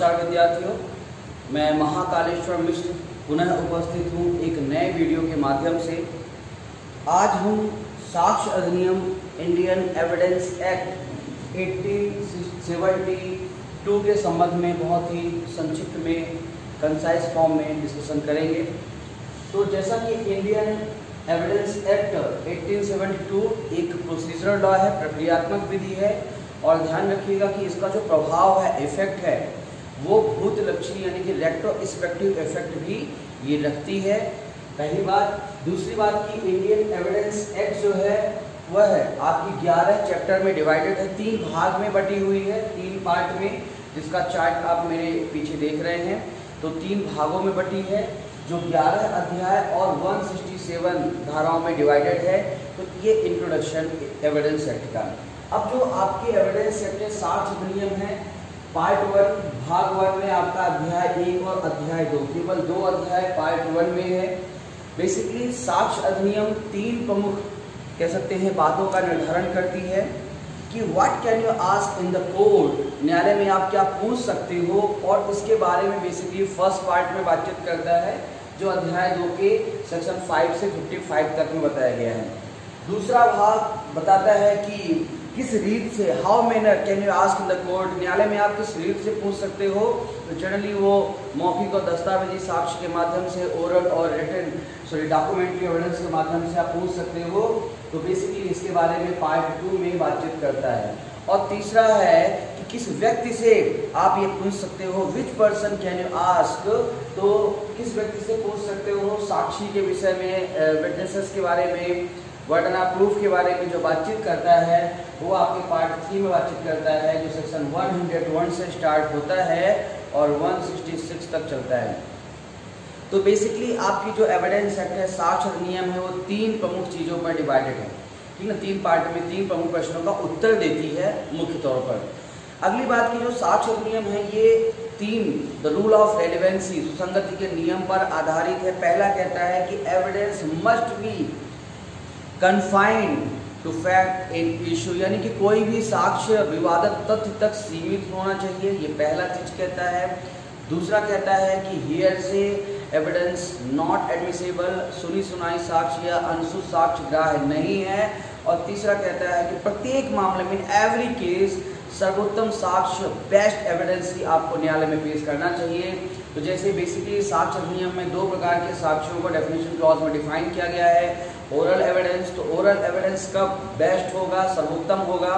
नमस्कार विद्यार्थियों, मैं महाकालेश्वर मिश्र पुनः उपस्थित हूँ एक नए वीडियो के माध्यम से। आज हम साक्ष्य अधिनियम इंडियन एविडेंस एक्ट 1872 के संबंध में बहुत ही संक्षिप्त में कंसाइज फॉर्म में डिस्कशन करेंगे। तो जैसा कि इंडियन एविडेंस एक्ट 1872 एक प्रोसीजरल लॉ है, प्रक्रियात्मक विधि है, और ध्यान रखिएगा कि इसका जो प्रभाव है, इफेक्ट है, वो भूतलक्षी यानी कि रेट्रोस्पेक्टिव इफेक्ट भी ये रखती है। पहली बात। दूसरी बात कि इंडियन एविडेंस एक्ट जो है वह है आपकी 11 चैप्टर में डिवाइडेड है, 3 भाग में बटी हुई है, 3 पार्ट में, जिसका चार्ट आप मेरे पीछे देख रहे हैं। तो 3 भागों में बटी है, जो 11 अध्याय और 167 धाराओं में डिवाइडेड है। तो ये इंट्रोडक्शन एविडेंस एक्ट का। अब जो आपकी एविडेंस एक्ट है, साक्ष्य अधिनियम है, पार्ट 1 भाग 1 में आपका अध्याय 1 और अध्याय 2, केवल 2 अध्याय पार्ट 1 में है। बेसिकली साक्ष्य अधिनियम 3 प्रमुख कह सकते हैं बातों का निर्धारण करती है कि what can you ask in the court, न्यायालय में आप क्या पूछ सकते हो, और उसके बारे में बेसिकली फर्स्ट पार्ट में बातचीत करता है, जो अध्याय 2 के सेक्शन 5 से 55 तक में बताया गया है। दूसरा भाग बताता है कि किस रीत से, how manner can you ask in the court, न्यायालय में आप किस रीत से पूछ सकते हो। तो जनरली वो मौखिक और दस्तावेजी साक्ष्य के माध्यम से, ओरल और रिटन डॉक्यूमेंट्री एविडेंस के माध्यम से आप पूछ सकते हो। तो बेसिकली इसके बारे में पार्ट 2 में बातचीत करता है। और तीसरा है कि किस व्यक्ति से आप ये पूछ सकते हो, which person can you ask, तो किस व्यक्ति से पूछ सकते हो साक्षी के विषय में, विटनेसेस के बारे में, वर्डन ऑफ प्रूफ के बारे में जो बातचीत करता है, वो आपके पार्ट 3 में बातचीत करता है, जो सेक्शन 101 से स्टार्ट होता है और 166 तक चलता है। तो बेसिकली आपकी जो एविडेंस एक्ट है, साक्ष्य अधिनियम है, वो 3 प्रमुख चीज़ों पर डिवाइडेड है, ठीक है ना। 3 पार्ट में 3 प्रमुख प्रश्नों का उत्तर देती है मुख्य तौर पर। अगली बात की जो साक्ष्य अधिनियम है, ये 3 द रूल ऑफ रेलिवेंसी, सुसंगति के नियम पर आधारित है। पहला कहता है कि evidence must be confined to fact in issue, यानी कि कोई भी साक्ष्य विवादित तथ्य तक सीमित होना चाहिए, ये पहला चीज कहता है। दूसरा कहता है कि हियर से एविडेंस नॉट एडमिसेबल, सुनी सुनाई साक्ष्य या अनुसूत साक्ष्य ग्राह्य नहीं है। और तीसरा कहता है कि प्रत्येक मामले में, एवरी केस, सर्वोत्तम साक्ष्य, बेस्ट एविडेंस ही आपको न्यायालय में पेश करना चाहिए। तो जैसे बेसिकली साक्ष्य अधिनियम में 2 प्रकार के साक्ष्यों को डेफिनेशन क्लॉज में डिफाइन किया गया है। ओरल एविडेंस, तो ओरल एविडेंस कब बेस्ट होगा, सर्वोत्तम होगा,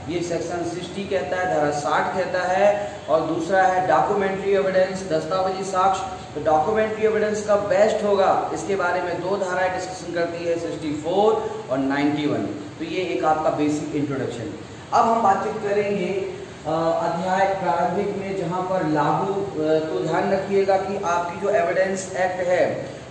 ये सेक्शन 60 कहता है, धारा 60 कहता है। और दूसरा है डॉक्यूमेंट्री एविडेंस, दस्तावेजी साक्ष्य। तो डॉक्यूमेंट्री एविडेंस कब बेस्ट होगा, इसके बारे में 2 धाराएं डिस्कशन करती है, 64 और 91। तो ये एक आपका बेसिक इंट्रोडक्शन। अब हम बातचीत करेंगे अध्याय प्रारंभिक में, जहाँ पर लागू। तो ध्यान रखिएगा कि आपकी जो एविडेंस एक्ट है,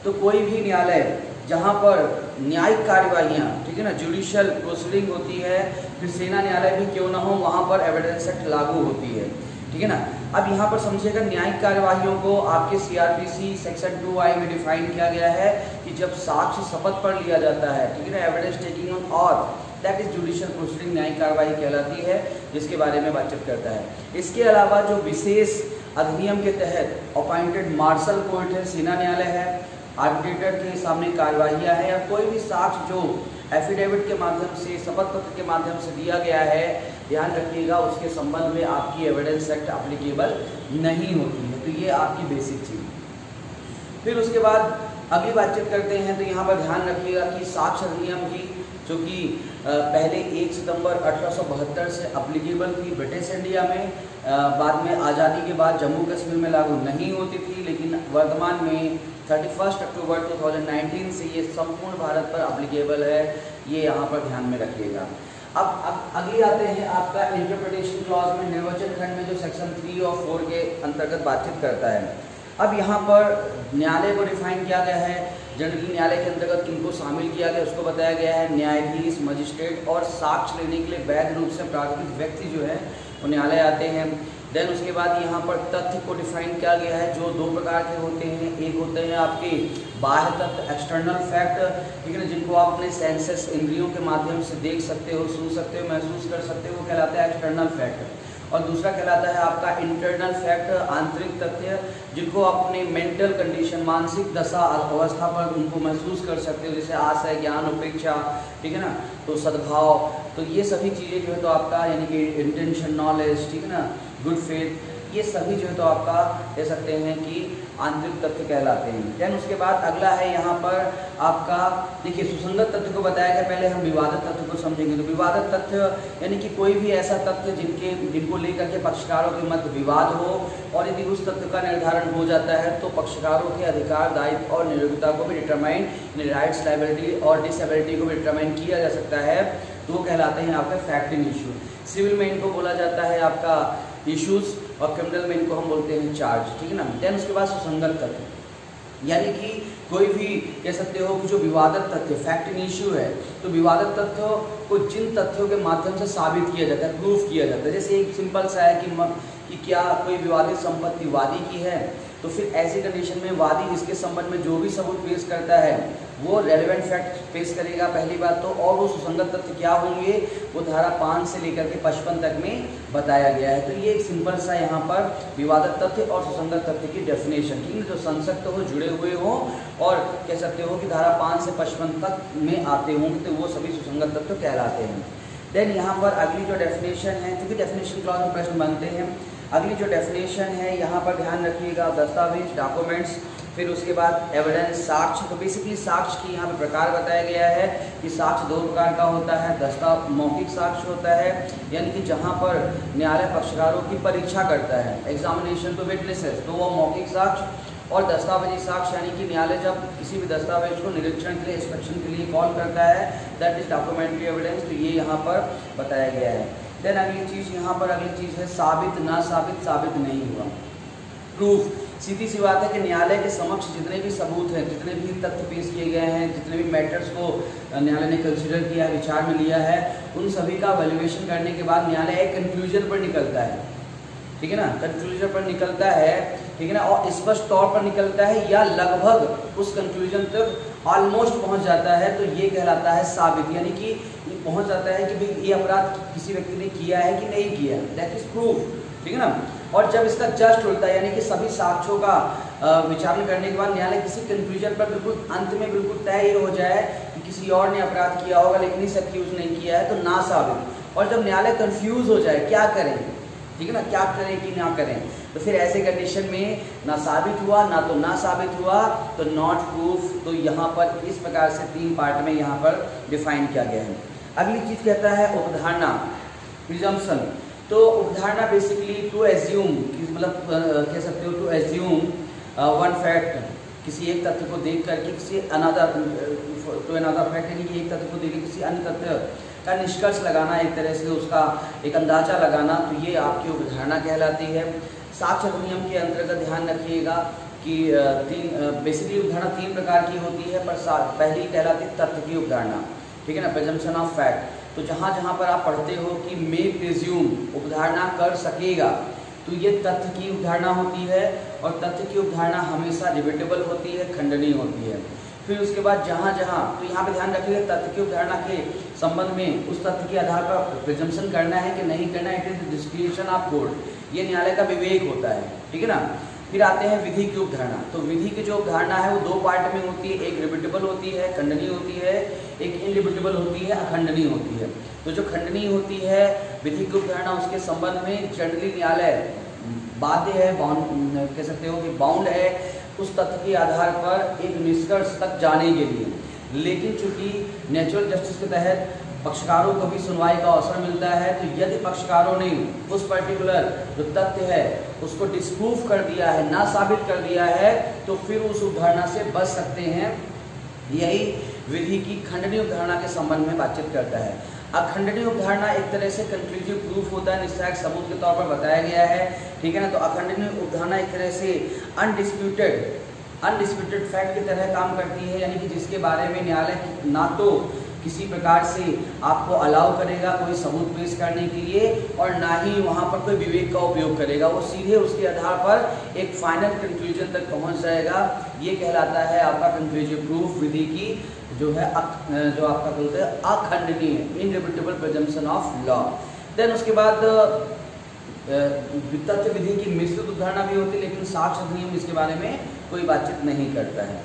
तो कोई भी न्यायालय जहाँ पर न्यायिक कार्यवाहियाँ, ठीक है ना, जुडिशियल प्रोसीडिंग होती है, फिर सेना न्यायालय भी क्यों ना हो, वहाँ पर एविडेंस एक्ट लागू होती है, ठीक है ना। अब यहाँ पर समझिएगा, न्यायिक कार्यवाहियों को आपके CRPC सेक्शन 2I में डिफाइन किया गया है कि जब साक्ष्य शपथ पर लिया जाता है, ठीक है ना, evidence taking on auth, that is judicial proceeding, न्यायिक कार्यवाही कहलाती है, जिसके बारे में बातचीत करता है। इसके अलावा जो विशेष अधिनियम के तहत अपॉइंटेड मार्शल कोर्ट है, सेना न्यायालय है, आर्बिट्रेटर के सामने कार्यवाहियाँ है, या कोई भी साक्ष्य जो एफिडेविट के माध्यम से, शपथ पत्र के माध्यम से दिया गया है, ध्यान रखिएगा उसके संबंध में आपकी एविडेंस एक्ट एप्लीकेबल नहीं होती है। तो ये आपकी बेसिक चीज़। फिर उसके बाद अगली बातचीत करते हैं। तो यहाँ पर ध्यान रखिएगा कि साक्ष्य अधिनियम की, जो कि पहले 1 सितंबर 1872 से एप्लीकेबल थी ब्रिटिश इंडिया में, बाद में आज़ादी के बाद जम्मू कश्मीर में लागू नहीं होती थी, लेकिन वर्तमान में 31 अक्टूबर 2019 से ये संपूर्ण भारत पर एप्लीकेबल है, ये यहाँ पर ध्यान में रखिएगा। अब अगली आते हैं आपका इंटरप्रिटेशन क्लॉज में, निर्वचन खंड में, जो सेक्शन 3 और 4 के अंतर्गत बातचीत करता है। अब यहाँ पर न्यायालय को डिफाइन किया गया है, जनरली न्यायालय के अंतर्गत किनको शामिल किया गया उसको बताया गया है। न्यायाधीश, मजिस्ट्रेट और साक्ष्य लेने के लिए वैध रूप से प्राधिकृत व्यक्ति जो है वो न्यायालय आते हैं। देन उसके बाद यहाँ पर तथ्य को डिफाइन किया गया है, जो 2 प्रकार के होते हैं। एक होते हैं आपके बाह्य तथ्य, एक्सटर्नल फैक्ट, ठीक है ना, जिनको आप अपने सेंसेस इंद्रियों के माध्यम से देख सकते हो, सुन सकते हो, महसूस कर सकते हो, वो कहलाता है एक्सटर्नल फैक्ट। और दूसरा कहलाता है आपका इंटरनल फैक्ट, आंतरिक तथ्य, जिनको अपने मेंटल कंडीशन, मानसिक दशा अवस्था पर उनको महसूस कर सकते हो, जैसे आशय, ज्ञान, उपेक्षा, ठीक है ना, तो सद्भाव, तो ये सभी चीज़ें जो है तो आपका यानी कि इंटेंशन, नॉलेज, ठीक है ना, गुड फेथ, ये सभी जो है तो आपका कह सकते हैं कि आंतरिक तथ्य कहलाते हैं। देन उसके बाद अगला है यहाँ पर आपका, देखिए सुसंगत तथ्य को बताया गया, पहले हम विवादित तथ्य को समझेंगे। तो विवादित तथ्य यानी कि कोई भी ऐसा तथ्य जिनको लेकर के पक्षकारों के मध्य विवाद हो, और यदि उस तथ्य का निर्धारण हो जाता है तो पक्षकारों के अधिकार, दायित्व और नियोक्ता को भी डिटरमाइन, राइट्स, लायबिलिटी और डिसेबिलिटी को भी डिटरमाइन किया जा सकता है, तो वो कहलाते हैं आपके फैक्टिंग इशू। सिविल में इनको बोला जाता है आपका इश्यूज, और क्रिमिनल में इनको हम बोलते हैं चार्ज, ठीक है ना। देन उसके बाद सुसंगत तथ्य, यानी कि कोई भी कह सकते हो कि जो विवादित तथ्य, फैक्टिंग इशू है, तो विवादित तथ्यों को जिन तथ्यों के माध्यम से साबित किया जाता है, प्रूफ किया जाता है, जैसे एक सिंपल सा है कि क्या कोई विवादित संपत्ति वादी की है, तो फिर ऐसी कंडीशन में वादी इसके संबंध में जो भी सबूत पेश करता है वो रेलेवेंट फैक्ट पेश करेगा, पहली बात तो। और वो सुसंगत तथ्य क्या होंगे, वो धारा 5 से लेकर के 55 तक में बताया गया है। तो ये एक सिंपल सा यहाँ पर विवादित तथ्य और सुसंगत तथ्य की डेफिनेशन, ठीक है, जो संसक्त हो, जुड़े हुए हो, और कह सकते हो कि धारा 5 से 55 तक में आते होंगे, तो वो सभी सुसंगत तथ्य कहलाते हैं। देन यहाँ पर अगली जो डेफिनेशन है, क्योंकि डेफिनेशन क्लॉज में प्रश्न बनते हैं, अगली जो डेफिनेशन है यहाँ पर ध्यान रखिएगा, दस्तावेज, डॉक्यूमेंट्स, फिर उसके बाद एविडेंस, साक्ष्य। तो बेसिकली साक्ष्य की यहाँ पे प्रकार बताया गया है कि साक्ष्य 2 प्रकार का होता है। मौखिक साक्ष्य होता है, यानी कि जहाँ पर न्यायालय पक्षकारों की परीक्षा करता है, एग्जामिनेशन टू विटनेसेस, तो वो मौखिक साक्ष्य। और दस्तावेजी साक्ष्य, यानी कि न्यायालय जब किसी भी दस्तावेज को निरीक्षण के लिए, इंस्पेक्शन के लिए कॉल करता है, दैट इज डॉक्यूमेंट्री एविडेंस, तो ये यहाँ पर बताया गया है। देन अगली चीज़ यहाँ पर, अगली चीज़ है साबित, ना साबित, साबित नहीं हुआ, प्रूफ। सीधी सी बात है कि न्यायालय के समक्ष जितने भी सबूत हैं, जितने भी तथ्य पेश किए गए हैं, जितने भी मैटर्स को न्यायालय ने कंसिडर किया है, विचार में लिया है, उन सभी का वैल्यूएशन करने के बाद न्यायालय एक कंक्लूजन पर निकलता है, ठीक है ना, कंक्लूजन पर निकलता है, ठीक है ना, और स्पष्ट तौर पर निकलता है या लगभग उस कंक्लूजन तक ऑलमोस्ट पहुंच जाता है, तो ये कहलाता है साबित, यानी कि पहुंच जाता है कि भाई ये अपराध किसी व्यक्ति ने किया है कि नहीं किया, दैट इज प्रूफ, ठीक है ना। और जब इसका जस्ट होता है, यानी कि सभी साक्ष्यों का विचारण करने के बाद न्यायालय किसी कंक्लूजन पर बिल्कुल अंत में बिल्कुल तय हो जाए कि किसी और ने अपराध किया होगा लेकिन इस अक्यूज नहीं किया है, तो ना साबित। और जब न्यायालय कंफ्यूज हो जाए क्या करें, ठीक है ना, क्या करें कि ना करें, तो फिर ऐसे कंडीशन में ना साबित हुआ, ना तो ना साबित हुआ, तो नॉट प्रूफ। तो यहाँ पर इस प्रकार से 3 पार्ट में यहाँ पर डिफाइन किया गया है। अगली चीज़ कहता है उपधारणा, प्रिजम्पशन। तो उपधारणा बेसिकली टू एज्यूम, मतलब कह सकते हो टू एज्यूम वन फैक्ट, किसी एक तथ्य को देख करके किसी अनदर टू अनदर फैक्ट, यानी कि एक तथ्य को देख के किसी अन्य तथ्य का निष्कर्ष लगाना, एक तरह से उसका एक अंदाजा लगाना, तो ये आपकी उपधारणा कहलाती है। साक्ष्य अधिनियम के अंतर्गत ध्यान रखिएगा कि बेसिकली उपधारणा 3 प्रकार की होती है, पर पहली कहलाती है तथ्य की उपधारणा, ठीक है ना, प्रिजम्पशन ऑफ फैक्ट। तो जहाँ जहाँ पर आप पढ़ते हो कि मे प्रिज्यूम, उपधारणा कर सकेगा, तो ये तथ्य की उपधारणा होती है, और तथ्य की उपधारणा हमेशा डिबेटेबल होती है, खंडनीय होती है। फिर उसके बाद जहाँ जहाँ, तो यहाँ पे ध्यान रखिएगा तथ्य की उपधारणा के संबंध में उस तथ्य के आधार पर प्रिजम्पशन करना है कि नहीं करना है, it is description of court, ये न्यायालय का विवेक होता है, ठीक है ना। फिर आते हैं विधि की उपधारणा। तो विधि की जो उपधारणा है वो 2 पार्ट में होती है, एक रिबेटेबल होती है, खंडनीय होती है, एक इनरिबेटेबल होती है, अखंडनीय होती है। तो जो खंडनीय होती है विधि की उपधारणा, उसके संबंध में जनरली न्यायालय बाध्य है, बाउंड कह सकते हो कि बाउंड है उस तथ्य के आधार पर एक निष्कर्ष तक जाने के लिए। लेकिन चूंकि नेचुरल जस्टिस के तहत पक्षकारों को भी सुनवाई का अवसर मिलता है, तो यदि पक्षकारों ने उस पर्टिकुलर जो तथ्य है उसको डिस्प्रूव कर दिया है, ना साबित कर दिया है, तो फिर उस उपधारणा से बच सकते हैं। यही विधि की खंडनीय उपधारणा के संबंध में बातचीत करता है। अखंडनीय उपधारणा एक तरह से कंक्लूसिव प्रूफ होता है, निश्चायक सबूत के तौर पर बताया गया है, ठीक है ना। तो अखंडनीय उपधारणा एक तरह से अनडिस्प्यूटेड फैक्ट की तरह काम करती है, यानी कि जिसके बारे में न्यायालय ना तो किसी प्रकार से आपको अलाउ करेगा कोई सबूत पेश करने के लिए, और ना ही वहाँ पर कोई विवेक का उपयोग करेगा, वो सीधे उसके आधार पर एक फाइनल कंक्लूजन तक पहुँच जाएगा। ये कहलाता है आपका कंक्लूसिव प्रूफ, विधि की जो है जो आपका बोलते हैं अखंडनीय, इनरिबेटेबल प्रिजम्पशन ऑफ लॉ। देन उसके बाद तथ्य विधि की मिश्रित उदाहरण भी होती है, लेकिन साक्ष्य अधिनियम इसके बारे में कोई बातचीत नहीं करता है।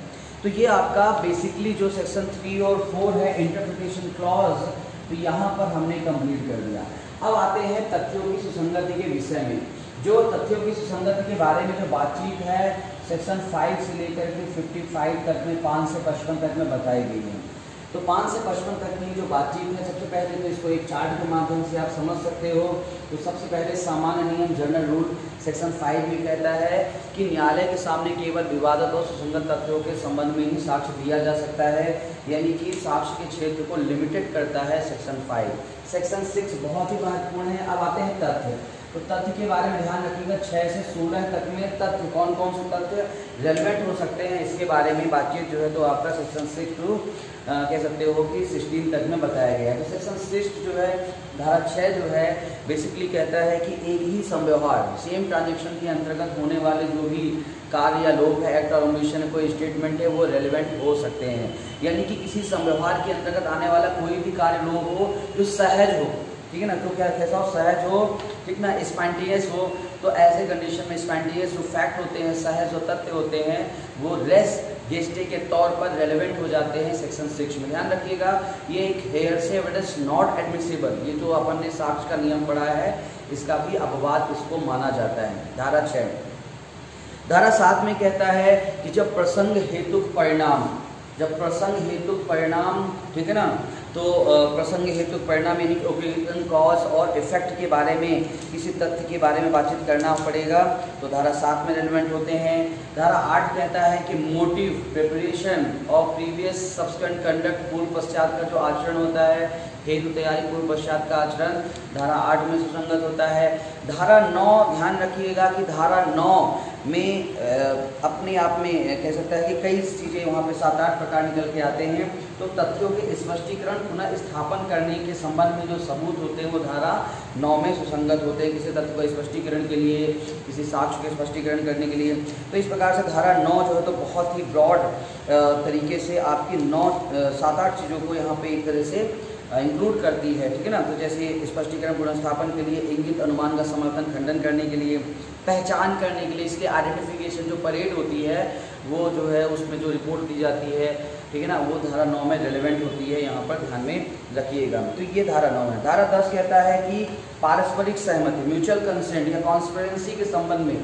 तो ये आपका बेसिकली जो सेक्शन 3 और 4 है इंटरप्रिटेशन क्लॉज, तो यहाँ पर हमने कंप्लीट कर दिया। अब आते हैं तथ्यों की सुसंगति के विषय में। जो तथ्यों की सुसंगति के बारे में जो बातचीत है सेक्शन 5 से लेकर के 55 तक में, 5 से 55 तक में बताई गई है। तो 5 से 55 तक की जो बातचीत है, सबसे पहले तो इसको एक चार्ट के माध्यम से आप समझ सकते हो। तो सबसे पहले सामान्य नियम जनरल रूल सेक्शन 5 में कहता है कि न्यायालय के सामने केवल विवादित और सुसंगत तथ्यों के संबंध में ही साक्ष्य दिया जा सकता है, यानी कि साक्ष्य के क्षेत्र को लिमिटेड करता है सेक्शन 5। सेक्शन 6 बहुत ही महत्वपूर्ण है। अब आते हैं तथ्य। तो तथ्य के बारे में ध्यान रखिएगा, 6 से 16 तक में तथ्य कौन कौन से तथ्य रेलेवेंट हो सकते हैं, इसके बारे में बातचीत जो है तो आपका सेक्शन 6 टू कह सकते हो कि 16 तक में बताया गया है। तो सेक्शन 6 जो है धारा 6 जो है बेसिकली कहता है कि एक ही संव्यवहार सेम ट्रांजेक्शन के अंतर्गत होने वाले जो भी कार्य या लोग है, एक्ट और ओमिशन कोई स्टेटमेंट है, वो रेलेवेंट हो सकते हैं। यानी कि किसी संव्यवहार के अंतर्गत आने वाला कोई भी कार्य लोग हो जो सहज हो, ठीक है ना, तो क्या कैसा हो, सहज हो, ठीक ना, स्पॉन्टेनियस हो। तो ऐसे कंडीशन में स्पॉन्टेनियस जो फैक्ट होते हैं, सहज जो तथ्य होते हैं, वो रेस गेस्टे के तौर पर रेलेवेंट हो जाते हैं सेक्शन 6 में। ध्यान रखिएगा, ये एक हेयरसे एविडेंस नॉट एडमिसिबल, ये जो अपन ने साक्ष्य का नियम पढ़ा है, इसका भी अपवाद इसको माना जाता है। धारा 6। धारा 7 में कहता है कि जब प्रसंग हेतुक परिणाम, जब प्रसंग हेतुक परिणाम, ठीक है ना, तो प्रसंग हेतु परिणाम यानी ओकेजन, कॉज और इफेक्ट के बारे में, किसी तथ्य के बारे में बातचीत करना पड़ेगा, तो धारा 7 में रेलेवेंट होते हैं। धारा 8 कहता है कि मोटिव, प्रिपरेशन और प्रीवियस सब्सिक्वेंट कंडक्ट, पूर्व पश्चात का जो आचरण होता है, हेतु तैयारी पूर्व पश्चात का आचरण, धारा 8 में सुसंगत होता है। धारा 9 ध्यान रखिएगा कि धारा 9 में अपने आप में कह सकता है कि कई चीज़ें वहाँ पे 7-8 प्रकार निकल के आते हैं। तो तथ्यों के स्पष्टीकरण पुनः स्थापन करने के संबंध में जो सबूत होते हैं वो धारा 9 में सुसंगत होते हैं, किसी तथ्य को स्पष्टीकरण के लिए, किसी साक्ष्य के स्पष्टीकरण करने के लिए। तो इस प्रकार से धारा 9 जो है तो बहुत ही ब्रॉड तरीके से आपकी 7-8 चीज़ों को यहाँ पे एक तरह से इंक्लूड करती है, ठीक है ना। तो जैसे स्पष्टीकरण पुनर्स्थापन के लिए, इंगित अनुमान का समर्थन खंडन करने के लिए, पहचान करने के लिए, इसके आइडेंटिफिकेशन जो परेड होती है वो जो है उसमें जो रिपोर्ट दी जाती है, ठीक है ना, वो धारा 9 में रेलेवेंट होती है, यहाँ पर ध्यान में रखिएगा। तो ये धारा 9 है। धारा 10 कहता है कि पारस्परिक सहमति, म्यूचुअल कंसेंट या कॉन्स्पिरेंसी के संबंध में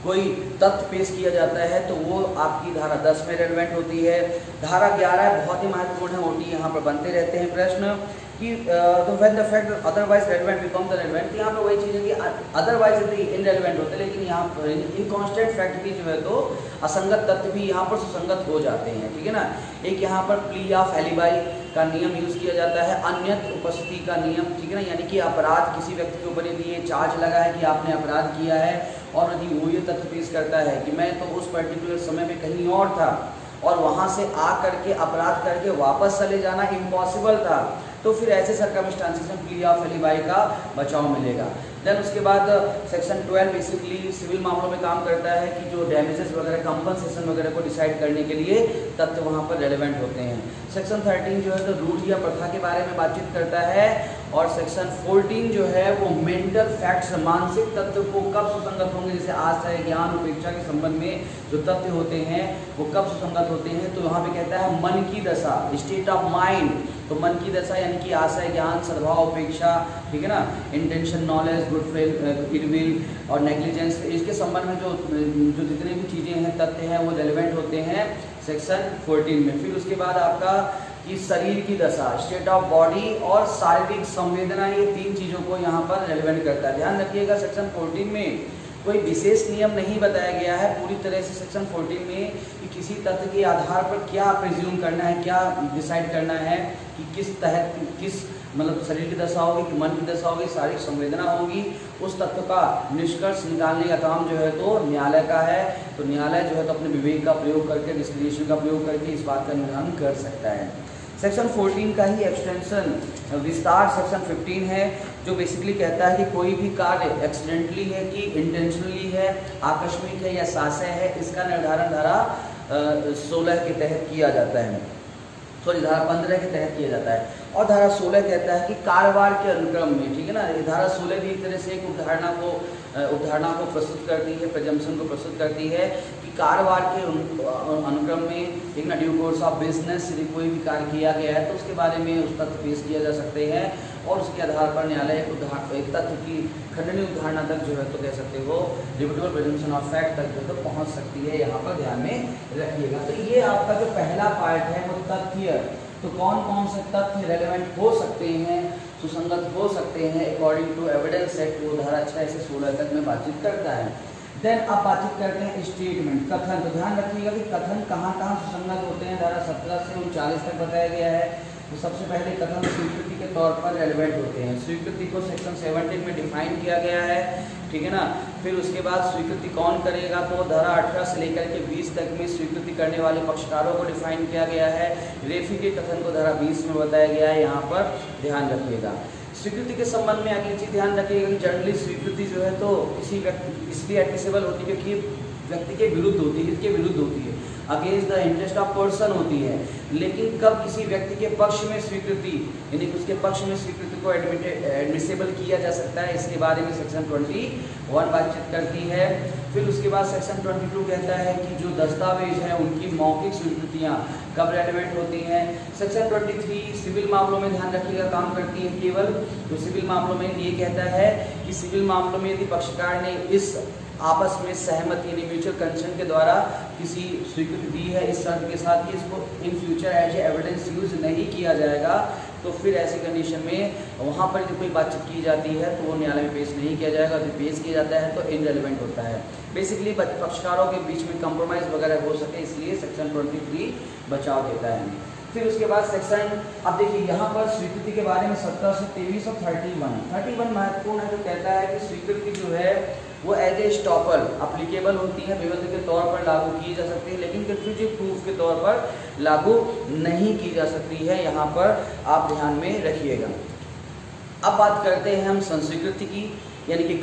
कोई तथ्य पेश किया जाता है तो वो आपकी धारा 10 में रेलेवेंट होती है। धारा 11 बहुत ही महत्वपूर्ण है, ओटी यहाँ पर बनते रहते हैं प्रश्न कि तो when the fact otherwise relevant become the relevant, यहाँ पर वही चीज़ है कि अदरवाइज इनरेलेवेंट होते हैं, लेकिन यहाँ पर इनकॉन्स्टेंट फैक्ट भी जो है तो असंगत तथ्य भी यहाँ पर सुसंगत हो जाते हैं, ठीक है ना। एक यहाँ पर प्ली ऑफ एलिबाई का नियम यूज़ किया जाता है, अन्यत्र उपस्थिति का नियम, ठीक है ना, यानी कि अपराध किसी व्यक्ति के ऊपर यदि ये चार्ज लगा है कि आपने अपराध किया है और यदि वो ये तथ्य पेश करता है कि मैं तो उस पर्टिकुलर समय में कहीं और था और वहाँ से आ करके अपराध करके वापस चले जाना इम्पॉसिबल था, तो फिर ऐसे सर्कमस्टांसेस में प्ली ऑफ एलिबाई का बचाव मिलेगा। देन उसके बाद सेक्शन 12 बेसिकली सिविल मामलों में काम करता है कि जो डैमेजेस वगैरह, कंपनसेशन वगैरह को डिसाइड करने के लिए तथ्य वहाँ पर रेलेवेंट होते हैं। सेक्शन 13 जो है तो रूढ़ या प्रथा के बारे में बातचीत करता है, और सेक्शन 14 जो है वो मेंटल फैक्ट्स, मानसिक तथ्य को कब सुसंगत होंगे, जैसे आशय, ज्ञान, उपेक्षा के संबंध में जो तथ्य होते हैं वो कब सुसंगत होते हैं। तो यहाँ पे कहता है मन की दशा, स्टेट ऑफ माइंड, तो मन की दशा यानी कि आशय, ज्ञान, सद्भाव, उपेक्षा, ठीक है ना, इंटेंशन, नॉलेज, गुड विल और नेग्लिजेंस, इसके संबंध में जो जितने भी चीज़ें हैं, तथ्य हैं, वो रेलेवेंट होते हैं सेक्शन 14 में। फिर उसके बाद आपका कि शरीर की दशा, स्टेट ऑफ बॉडी और शारीरिक संवेदना, ये 3 चीज़ों को यहाँ पर रेलेवेंट करता है। ध्यान रखिएगा सेक्शन 14 में कोई विशेष नियम नहीं बताया गया है पूरी तरह से सेक्शन 14 में कि किसी तथ्य के आधार पर क्या प्रिज्यूम करना है, क्या डिसाइड करना है कि किस तहत किस मतलब शरीर की दशा होगी कि मन की दशा होगी, शारीरिक संवेदना होगी, उस तत्व का निष्कर्ष निकालने का काम जो है तो न्यायालय का है। तो न्यायालय जो है तो अपने विवेक का प्रयोग करके, डिस्क्रिशन का प्रयोग करके इस बात का निर्धारण कर सकता है। सेक्शन 14 का ही एक्सटेंशन विस्तार सेक्शन 15 है, जो बेसिकली कहता है कि कोई भी कार्य एक्सीडेंटली है कि इंटेंशनली है, आकस्मिक है या साशय है, इसका निर्धारण धारा 16 के तहत किया जाता है। धारा 15 के तहत किया जाता है। और धारा 16 कहता है कि कारोबार के अनुक्रम में, ठीक है ना, धारा 16 भी एक तरह से एक उपधारणा को प्रस्तुत करती है, प्रेजम्पशन को प्रस्तुत करती है कि कारोबार के अनुक्रम में, ठीक ना, ड्यू कोर्स ऑफ बिजनेस यदि कोई भी कार्य किया गया है तो उसके बारे में उस तथ्य पेश किया जा सकते हैं और उसके आधार पर न्यायालय एक तथ्य की खंडनीय उदाहरणा तक जो है तो कह सकते हो डिबेटेबल प्रेजम्पशन ऑफ फैक्ट तक जो है तो पहुँच सकती है। यहाँ पर ध्यान में रखिएगा। तो ये आपका जो पहला पार्ट है वो तथ्य, तो कौन कौन से तथ्य रेलेवेंट हो सकते हैं, सुसंगत हो सकते हैं अकॉर्डिंग टू एविडेंस एक्ट, वो धारा 6 से 16 तक में बातचीत करता है। देन आप बातचीत करते हैं स्टेटमेंट, कथन। तो ध्यान रखिएगा कि कथन कहाँ कहाँ सुसंगत होते हैं, धारा 17 से 39 तक बताया गया है। तो सबसे पहले कथन स्वीकृति के तौर पर रेलेवेंट होते हैं। स्वीकृति को सेक्शन 17 में डिफाइन किया गया है, ठीक है ना। फिर उसके बाद स्वीकृति कौन करेगा, तो धारा 18 से लेकर के 20 तक में स्वीकृति करने वाले पक्षकारों को डिफाइन किया गया है। रेफी के कथन को धारा 20 में बताया गया है, यहाँ पर ध्यान रखिएगा। स्वीकृति के संबंध में अगली चीज ध्यान रखिएगा कि जनरली स्वीकृति जो है तो किसी व्यक्ति इसलिए एडमिसेबल होती है क्योंकि व्यक्ति के विरुद्ध होती है, हित के विरुद्ध होती है, against the interest of person होती है। लेकिन कब किसी व्यक्ति के पक्ष में स्वीकृति, यानी कि उसके पक्ष में स्वीकृति को एडमिसेबल किया जा सकता है, इसके बारे में सेक्शन 21 बातचीत करती है। फिर उसके बाद सेक्शन 22 कहता है कि जो दस्तावेज हैं उनकी मौखिक स्वीकृतियाँ कब रेलेवेंट होती हैं। सेक्शन 23 सिविल मामलों में ध्यान रखिएगा काम करती है केवल। तो सिविल मामलों में ये कहता है कि सिविल मामलों में यदि पक्षकार ने इस आपस में सहमति यानी म्यूचुअल कंसेंट के द्वारा किसी स्वीकृति दी है इस शर्त के साथ कि इसको in future as a evidence use नहीं किया जाएगा, तो फिर ऐसी कंडीशन में वहाँ पर यदि कोई बातचीत की जाती है तो वो न्यायालय में पेश नहीं किया जाएगा। यदि पेश किया जाता है तो इनरेलेवेंट होता है। बेसिकली पक्षकारों के बीच में कंप्रोमाइज़ वगैरह हो सके, इसलिए सेक्शन 23 बचाव देता है। फिर उसके बाद सेक्शन, अब देखिए यहाँ पर स्वीकृति के बारे में 17 से 23 और 31 महत्वपूर्ण है, जो कहता है कि स्वीकृति जो है वो एज ए स्टॉपर अप्लीकेबल होती है, विरोध के तौर पर लागू की जा सकती है, लेकिन कंक्लूसिव प्रूफ के तौर पर लागू नहीं की जा सकती है। यहाँ पर आप ध्यान में रखिएगा। अब बात करते हैं हम संस्वीकृति की, यानी कि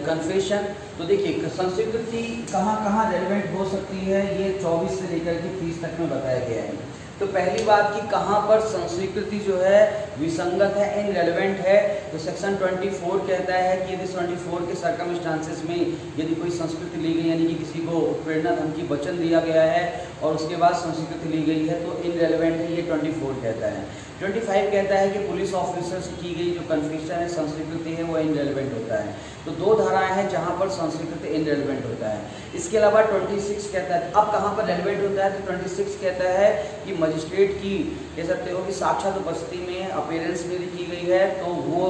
कन्फेशन। तो देखिए संस्वीकृति कहाँ कहाँ रेलेवेंट हो सकती है, ये 24 से लेकर के 30 तक में बताया गया है। तो पहली बात कि कहाँ पर संस्वीकृति जो है विसंगत है, इनरेलेवेंट है, तो सेक्शन 24 कहता है कि यदि 24 के सर्कमस्टांसेस में यदि कोई संस्कृति ली गई, यानी कि किसी को उत्प्रेरणा धमकी वचन दिया गया है और उसके बाद संस्कृति ली गई है तो इनरेलेवेंट है, ये 24 कहता है। 25 कहता है कि पुलिस ऑफिसर से की गई जो कन्फेशन है, संस्वीकृति है, वो इनरेलेवेंट होता है। तो दो धाराएं हैं जहां पर संस्वीकृति इनरेलेवेंट होता है। इसके अलावा 26 कहता है, अब कहां पर रेलेवेंट होता है, तो 26 कहता है कि मजिस्ट्रेट की कह सकते हो कि साक्षात उपस्थिति में अपीयरेंस में की गई है तो वो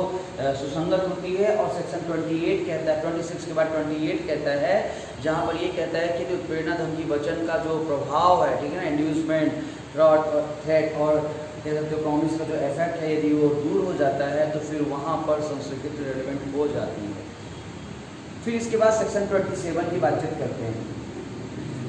सुसंगत होती है। और सेक्शन 28 कहता है, 26 के बाद 28 कहता है, जहाँ पर ये कहता है कि उत्प्रेरणा धमकी वचन का जो प्रभाव है, ठीक है ना, इंड्यूसमेंट, थ्रेट और कह सकते हो प्रॉमिस का जो इफेक्ट है, यदि वो दूर हो जाता है तो फिर वहाँ पर संस्कृति रेलेवेंट हो जाती है। फिर इसके बाद सेक्शन 27 की बातचीत करते हैं।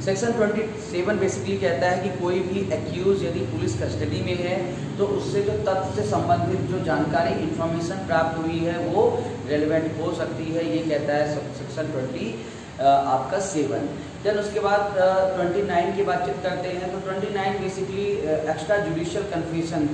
सेक्शन 27 बेसिकली कहता है कि कोई भी एक्यूज यदि पुलिस कस्टडी में है तो उससे जो तथ्य से संबंधित जो जानकारी इन्फॉर्मेशन प्राप्त हुई है वो रेलेवेंट हो सकती है, ये कहता है सेक्शन 27। देन उसके बाद 29 की बातचीत करते हैं। तो 29 बेसिकली एक्स्ट्रा जुडिशियल कन्फेशन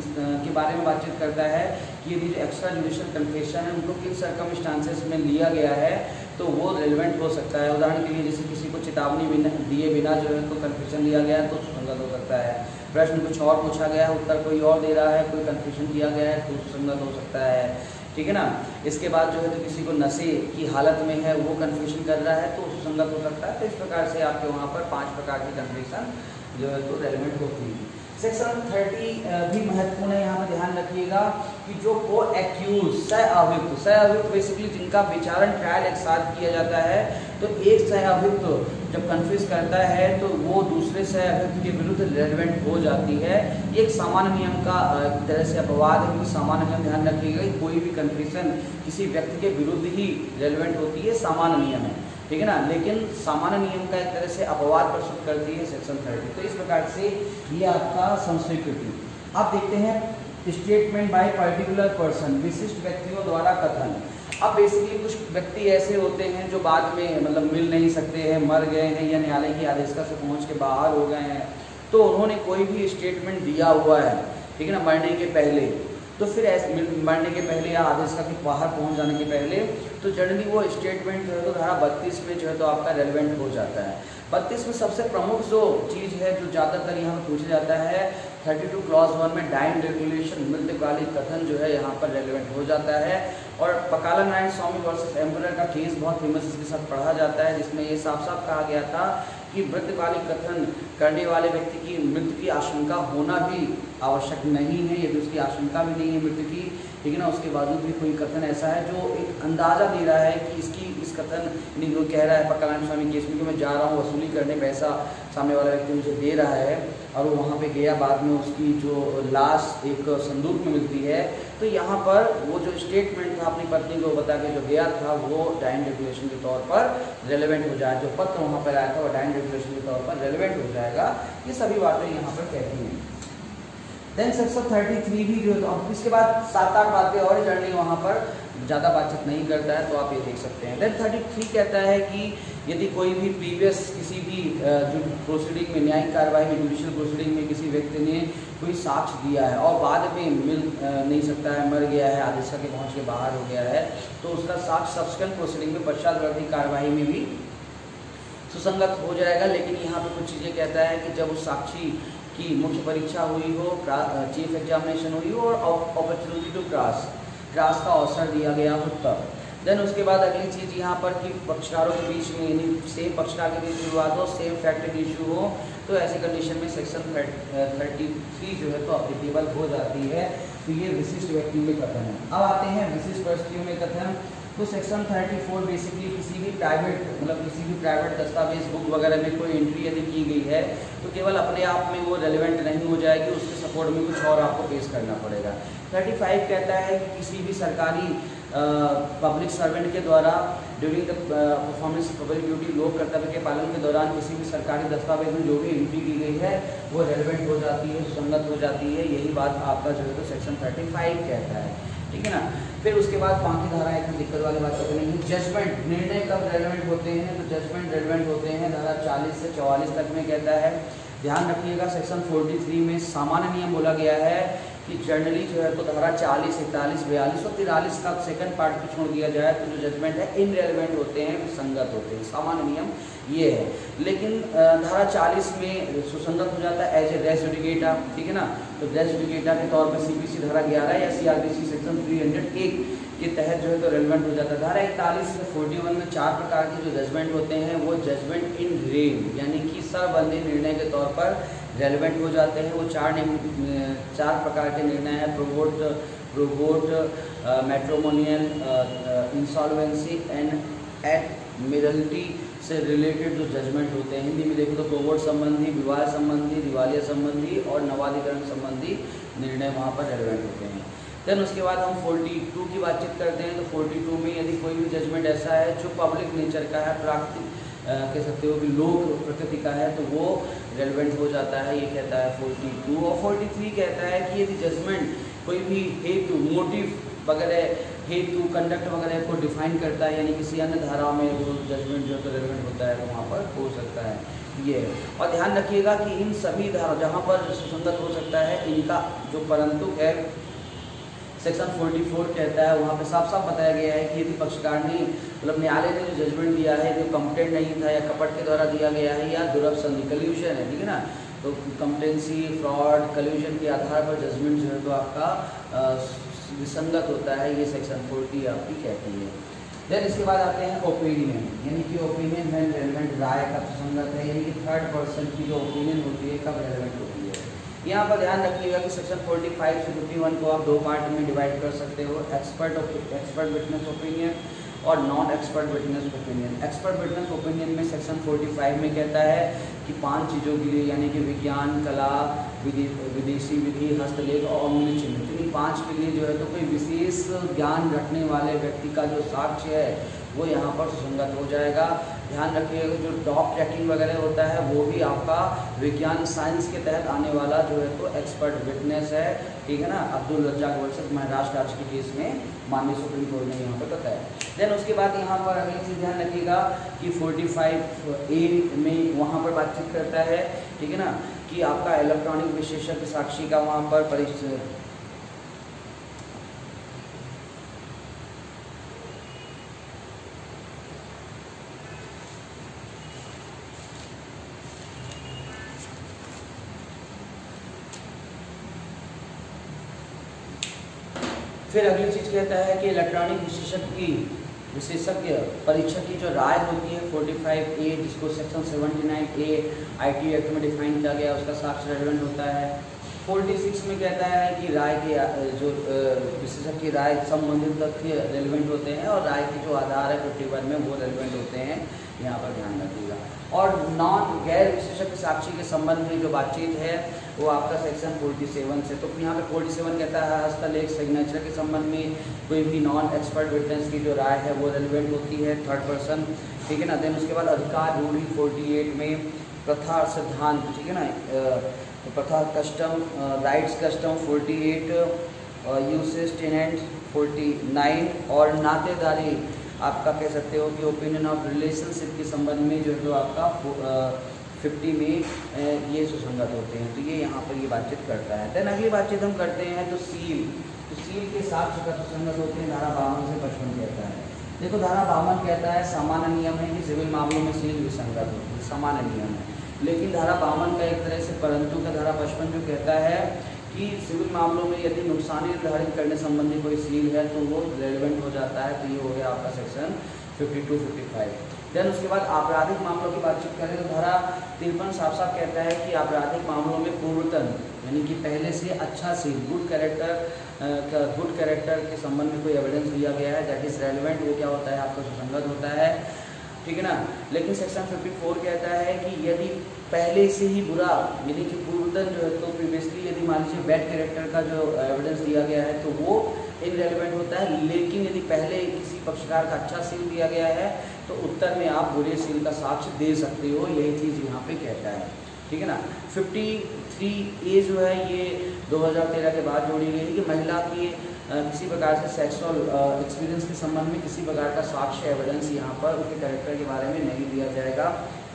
के बारे में बातचीत करता है कि यदि जो एक्स्ट्रा जुडिशियल कन्फेशन है उनको किन सर्कमस्टांसेस में लिया गया है तो वो रेलेवेंट हो सकता है। उदाहरण के लिए जैसे किसी को चेतावनी दिए बिना जो है तो कन्फेशन लिया गया है तो सुसंगत हो सकता है। प्रश्न कुछ और पूछा गया है, उत्तर कोई और दे रहा है, कोई कन्फेशन किया गया है तो सुसंगत हो सकता है, ठीक है ना। इसके बाद जो है तो किसी को नशे की हालत में है वो कन्फ्यूजन कर रहा है तो सुसंगत हो सकता है। तो इस प्रकार से आपके वहाँ पर 5 प्रकार की कन्फ्यूजन जो है तो रेलेवेंट होती है। सेक्शन 30 भी महत्वपूर्ण है, यहाँ पर ध्यान रखिएगा कि जो को एक्यूज सह अभियुक्त बेसिकली जिनका विचारण ट्रायल एक साथ किया जाता है, तो एक सह अभियुक्त जब कन्फ्यूज करता है तो वो दूसरे सह अभियुक्त के विरुद्ध रेलेवेंट हो जाती है। ये एक सामान्य नियम का तरह से अपवाद है, क्योंकि सामान्य नियम ध्यान रखिएगा कोई भी कन्फ्यूजन किसी व्यक्ति के विरुद्ध ही रेलेवेंट होती है, सामान्य नियम है, ठीक है ना। लेकिन सामान्य नियम का एक तरह से अपवाद प्रस्तुत करती है सेक्शन 30। तो इस प्रकार से ये आपका संस्वीकृति। आप देखते हैं स्टेटमेंट बाय पर्टिकुलर पर्सन, विशिष्ट व्यक्तियों द्वारा कथन। अब बेसिकली कुछ व्यक्ति ऐसे होते हैं जो बाद में मतलब मिल नहीं सकते हैं, मर गए हैं या न्यायालय की आदेशिका से पहुंच के बाहर हो गए हैं, तो उन्होंने कोई भी स्टेटमेंट दिया हुआ है, ठीक है ना, मरने के पहले, तो फिर ऐसे मरने के पहले या आदेश का कि बाहर पहुंच जाने के पहले, तो जनरली वो स्टेटमेंट जो है तो धारा 32 में जो है तो आपका रेलिवेंट हो जाता है। 32 में सबसे प्रमुख जो चीज़ है जो ज़्यादातर यहाँ पर पूछा जाता है 32 क्लॉज 1 में डाइन रेगुलेशन मृत्यकालिक कथन जो है यहाँ पर रेलिवेंट हो जाता है। और पकाला नारायण स्वामी वर्सेस एम्परर का केस बहुत फेमस इसके साथ पढ़ा जाता है, जिसमें ये साफ साफ कहा गया था कि मृत्यकालिक कथन करने वाले व्यक्ति की मृत्यु की आशंका होना भी आवश्यक नहीं है। यदि उसकी आशंका भी नहीं है मृत्यु की, ठीक है ना, उसके बावजूद भी कोई कथन ऐसा है जो एक अंदाज़ा दे रहा है कि इस कथन यानी जो कह रहा है पकालान स्वामी केस में कि मैं जा रहा हूँ वसूली करने, पैसा सामने वाला व्यक्ति मुझे दे रहा है, और वो वहाँ पे गया, बाद में उसकी जो लाश एक संदूक में मिलती है, तो यहाँ पर वो जो स्टेटमेंट था अपनी पत्नी को बता के जो गया था वो डाइन रेगुलेशन के तौर पर रेलेवेंट हो जाए, जो पत्र वहाँ पर आया था वो डाइन रेगुलेशन के तौर पर रेलेवेंट हो जाएगा। ये सभी बातें यहाँ पर कहती हैं। देन सेक्शन 33 भी जो, अब इसके बाद 7-8 बातें और जनरली वहाँ पर ज़्यादा बातचीत नहीं करता है, तो आप ये देख सकते हैं। देन 33 कहता है कि यदि कोई भी प्रीवियस किसी भी जो प्रोसीडिंग में, न्यायिक कार्रवाई में, जुडिशियल प्रोसीडिंग में किसी व्यक्ति ने कोई साक्ष्य दिया है और बाद में मिल नहीं सकता है, मर गया है, आदेश के पहुँच के बाहर हो गया है, तो उसका साक्ष्य सब्सिक्वेंट प्रोसीडिंग में पश्चातवर्ती कार्रवाई में भी सुसंगत हो जाएगा। लेकिन यहाँ पर कुछ चीज़ें कहता है कि जब उस साक्षी की मुख्य परीक्षा हुई हो, चीफ एग्जामिनेशन हुई हो और अपॉर्चुनिटी टू क्रॉस का अवसर दिया गया हो तब। देन उसके बाद अगली चीज़ यहाँ पर कि पक्षकारों के बीच में यानी सेम पक्षकार के बीच विवाद हो, सेम फैक्ट इशू हो, तो ऐसी कंडीशन में सेक्शन 33 जो है तो अप्लीकेबल हो जाती है। तो ये विशिष्ट व्यक्तियों में कथन है। अब आते हैं विशिष्ट व्यक्तियों में कथन। तो सेक्शन 34 बेसिकली किसी भी प्राइवेट किसी भी प्राइवेट दस्तावेज बुक वगैरह में कोई एंट्री यदि की गई है तो केवल अपने आप में वो रेलेवेंट नहीं हो जाएगी, उसके सपोर्ट में कुछ और आपको पेश करना पड़ेगा। 35 कहता है कि किसी भी सरकारी पब्लिक सर्वेंट के द्वारा during the performance public duty लोक कर्तव्य के पालन के दौरान किसी भी सरकारी दस्तावेज में जो भी एंट्री की गई है वो रेलेवेंट हो जाती है, सुसंगत हो जाती है। यही बात आपका जो है तो सेक्शन 35 कहता है, ठीक है ना। फिर उसके बाद बाकी धारा एक दिक्कत वाली बात करेंगे। जजमेंट निर्णय कब रेलेवेंट होते हैं, तो जजमेंट रेलेवेंट होते हैं धारा 40 से 44 तक में कहता है। ध्यान रखिएगा सेक्शन 43 में सामान्य नियम बोला गया है कि जनरली जो है तो धारा 40, 41, 42 और 43 का सेकंड पार्ट को छोड़ दिया जाए तो जो जजमेंट है इनरेलेवेंट होते हैं, विसंगत होते हैं। सामान्य नियम ये है। लेकिन धारा 40 में सुसंगत हो जाता है एज ए रेस जुडिकेटा, ठीक है ना। तो रेस जुडिकेटा के तौर पर CPC धारा 11 या CRPC सेक्शन 301 के तहत जो है तो रेलेवेंट हो जाता है। धारा 41 से 41 में 4 प्रकार के जो जजमेंट होते हैं वो जजमेंट इन रेम यानी कि सरबंदी निर्णय के तौर पर रेलेवेंट हो जाते हैं। वो 4 प्रकार के निर्णय हैं, प्रोबोट, मैट्रोमोनियल, इंसॉल्वेंसी एंड एडमिरल्टी से रिलेटेड जो जजमेंट होते हैं। हिंदी में देखो तो प्रोबोट संबंधी, विवाह संबंधी, दिवालिया संबंधी और नवाधिकरण संबंधी निर्णय वहाँ पर रेलेवेंट होते हैं। देन उसके बाद हम 42 की बातचीत करते हैं। तो 42 में यदि कोई भी जजमेंट ऐसा है जो पब्लिक नेचर का है, प्राकृतिक कह सकते हो कि लोक प्रकृति का है, तो वो रेलेवेंट हो जाता है, ये कहता है 42। और 43 कहता है कि यदि जजमेंट कोई भी हेतु, मोटिव वगैरह, हेतु, कंडक्ट वगैरह को डिफाइन करता है यानी किसी अन्य धारा में वो जजमेंट जो है तो रेलेवेंट होता है तो वहाँ पर हो सकता है ये। और ध्यान रखिएगा कि इन सभी धारा जहाँ पर सुसंगत हो सकता है इनका जो परंतु है सेक्शन 44 कहता है, वहाँ पे साफ साफ बताया गया है कि यदि पक्षकार ने न्यायालय ने जो जजमेंट दिया है जो कंप्लेंट नहीं था या कपट के द्वारा दिया गया है या दुर्लभ संधि कल्यूशन है, ठीक है ना, तो कम्पटेंसी, फ्रॉड, कल्यूशन के आधार पर जजमेंट जो है तो आपका विसंगत होता है, ये सेक्शन 40 आपकी कहती है। देन इसके बाद आते हैं ओपिनियन, यानी कि ओपिनियन में रेलेवेंट राय का सुसंगत है, यानी कि थर्ड पर्सन की जो ओपिनियन होती है कब रेलेवेंट होती है। यहाँ पर ध्यान रखिएगा कि सेक्शन 45 से 51 को आप 2 पार्ट में डिवाइड कर सकते हो, एक्सपर्ट विटनेस ओपिनियन और non expert witness opinion. Expert witness opinion में सेक्शन 45 में कहता है कि 5 चीज़ों के लिए यानी कि विज्ञान, कला, विदेशी विधि, हस्तलेख और अंगुली चिन्ह, इन 5 के लिए जो है तो कोई विशेष ज्ञान रखने वाले व्यक्ति का जो साक्ष्य है वो यहाँ पर सुसंगत हो जाएगा। ध्यान रखिएगा जो डॉग ट्रैकिंग वगैरह होता है वो भी आपका विज्ञान साइंस के तहत आने वाला जो है तो एक्सपर्ट विटनेस है, ठीक है ना। अब्दुल रज्जाक वर्सेस महाराष्ट्र राज्य के केस में माननीय सुप्रीम कोर्ट ने यहाँ पर बताया। देन उसके बाद यहाँ पर अगली चीज़ ध्यान रखिएगा कि 45A में वहाँ पर बातचीत करता है, ठीक है ना, कि आपका इलेक्ट्रॉनिक विशेषज्ञ साक्षी का वहाँ पर परिचय, फिर अगली चीज़ कहता है कि इलेक्ट्रॉनिक विशेषज्ञ परीक्षक की जो राय होती है 45A, जिसको सेक्शन 79A IT एक्ट में डिफाइन किया गया, उसका साक्ष्य रेलेवेंट होता है। 46 में कहता है कि राय के जो विशेषज्ञ की राय संबंधित तथ्य रेलेवेंट होते हैं और राय के जो आधार है 51 में वो रेलेवेंट होते हैं, यहाँ पर ध्यान रखिएगा। और नॉन गैर विशेषज्ञ साक्षी के संबंध में जो बातचीत है वो आपका सेक्शन 47 से, तो यहाँ पे 47 कहता है हस्तलेख सिग्नेचर के संबंध में कोई भी नॉन एक्सपर्ट विटनेस की जो राय है वो रेलिवेंट होती है, थर्ड पर्सन, ठीक है ना। देन उसके बाद अधिकार रूढ़ी 48 में, प्रथा सिद्धांत, ठीक है ना, प्रथा custom, rights custom 48, usage tenant 49, और नातेदारी आपका कह सकते हो कि ओपिनियन ऑफ रिलेशनशिप के संबंध में जो है तो आपका 50 में ये सुसंगत होते हैं, तो ये यहाँ पर ये बातचीत करता है। देन अगली बातचीत हम करते हैं तो सील के साक्ष्य का सुसंगत होते हैं, धारा 52 से 55 कहता है। देखो धारा 52 कहता है सामान्य नियम है कि सिविल मामलों में सील विसंगत होती है, सामान्य नियम है, लेकिन धारा 52 का एक तरह से परंतु का धारा 55 जो कहता है कि सिविल मामलों में यदि नुकसान निर्धारित करने संबंधी कोई सील है तो वो रेलेवेंट हो जाता है, तो ये हो गया आपका सेक्शन 52-55। देन उसके बाद आपराधिक मामलों की बातचीत करें तो धारा 53 साफ साफ कहता है कि आपराधिक मामलों में पूर्वतन यानी कि पहले से अच्छा सील, गुड कैरेक्टर के संबंध में कोई एविडेंस दिया गया है, दैट इज रेलेवेंट, वो क्या होता है आपका सुसंगत होता है, ठीक है ना। लेकिन सेक्शन 54 कहता है कि यदि पहले से ही बुरा यानी कि पूर्वतन जो है तो प्रीवियसली यदि मान लीजिए बैड कैरेक्टर का जो एविडेंस दिया गया है तो वो इनरेलेवेंट होता है, लेकिन यदि पहले किसी पक्षकार का अच्छा सील दिया गया है तो उत्तर में आप बुरे सील का साक्ष्य दे सकते हो, यही चीज़ यहाँ पे कहता है, ठीक है ना। 53A जो है ये 2013 के बाद जोड़ी गई है कि महिला की किसी प्रकार से सेक्सुअल एक्सपीरियंस के संबंध में किसी प्रकार का साक्ष्य एविडेंस यहाँ पर उसके कैरेक्टर के बारे में नहीं दिया जाएगा,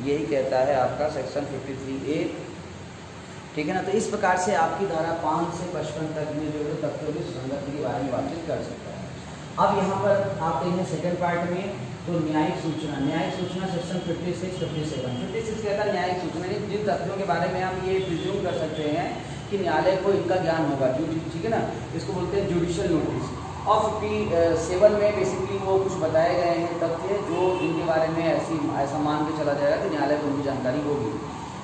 यही कहता है आपका सेक्शन 53A, ठीक है ना। तो इस प्रकार से आपकी धारा 5 से 55 तक में जो है तथ्यों की सुसंगति के बारे में बातचीत कर सकता है। अब यहाँ पर आते हैं सेकंड पार्ट में, तो न्यायिक सूचना सेक्शन 56 कहता है न्यायिक सूचना जिन तथ्यों के बारे में हम ये प्रिज्यूम कर सकते हैं कि न्यायालय को इनका ज्ञान होगा, ठीक है ना, इसको बोलते हैं जुडिशियल नोटिस। और 57 में बेसिकली वो कुछ बताए गए हैं तथ्य जो जिनके बारे में ऐसा मान के चला जाएगा कि न्यायालय को उनकी जानकारी होगी।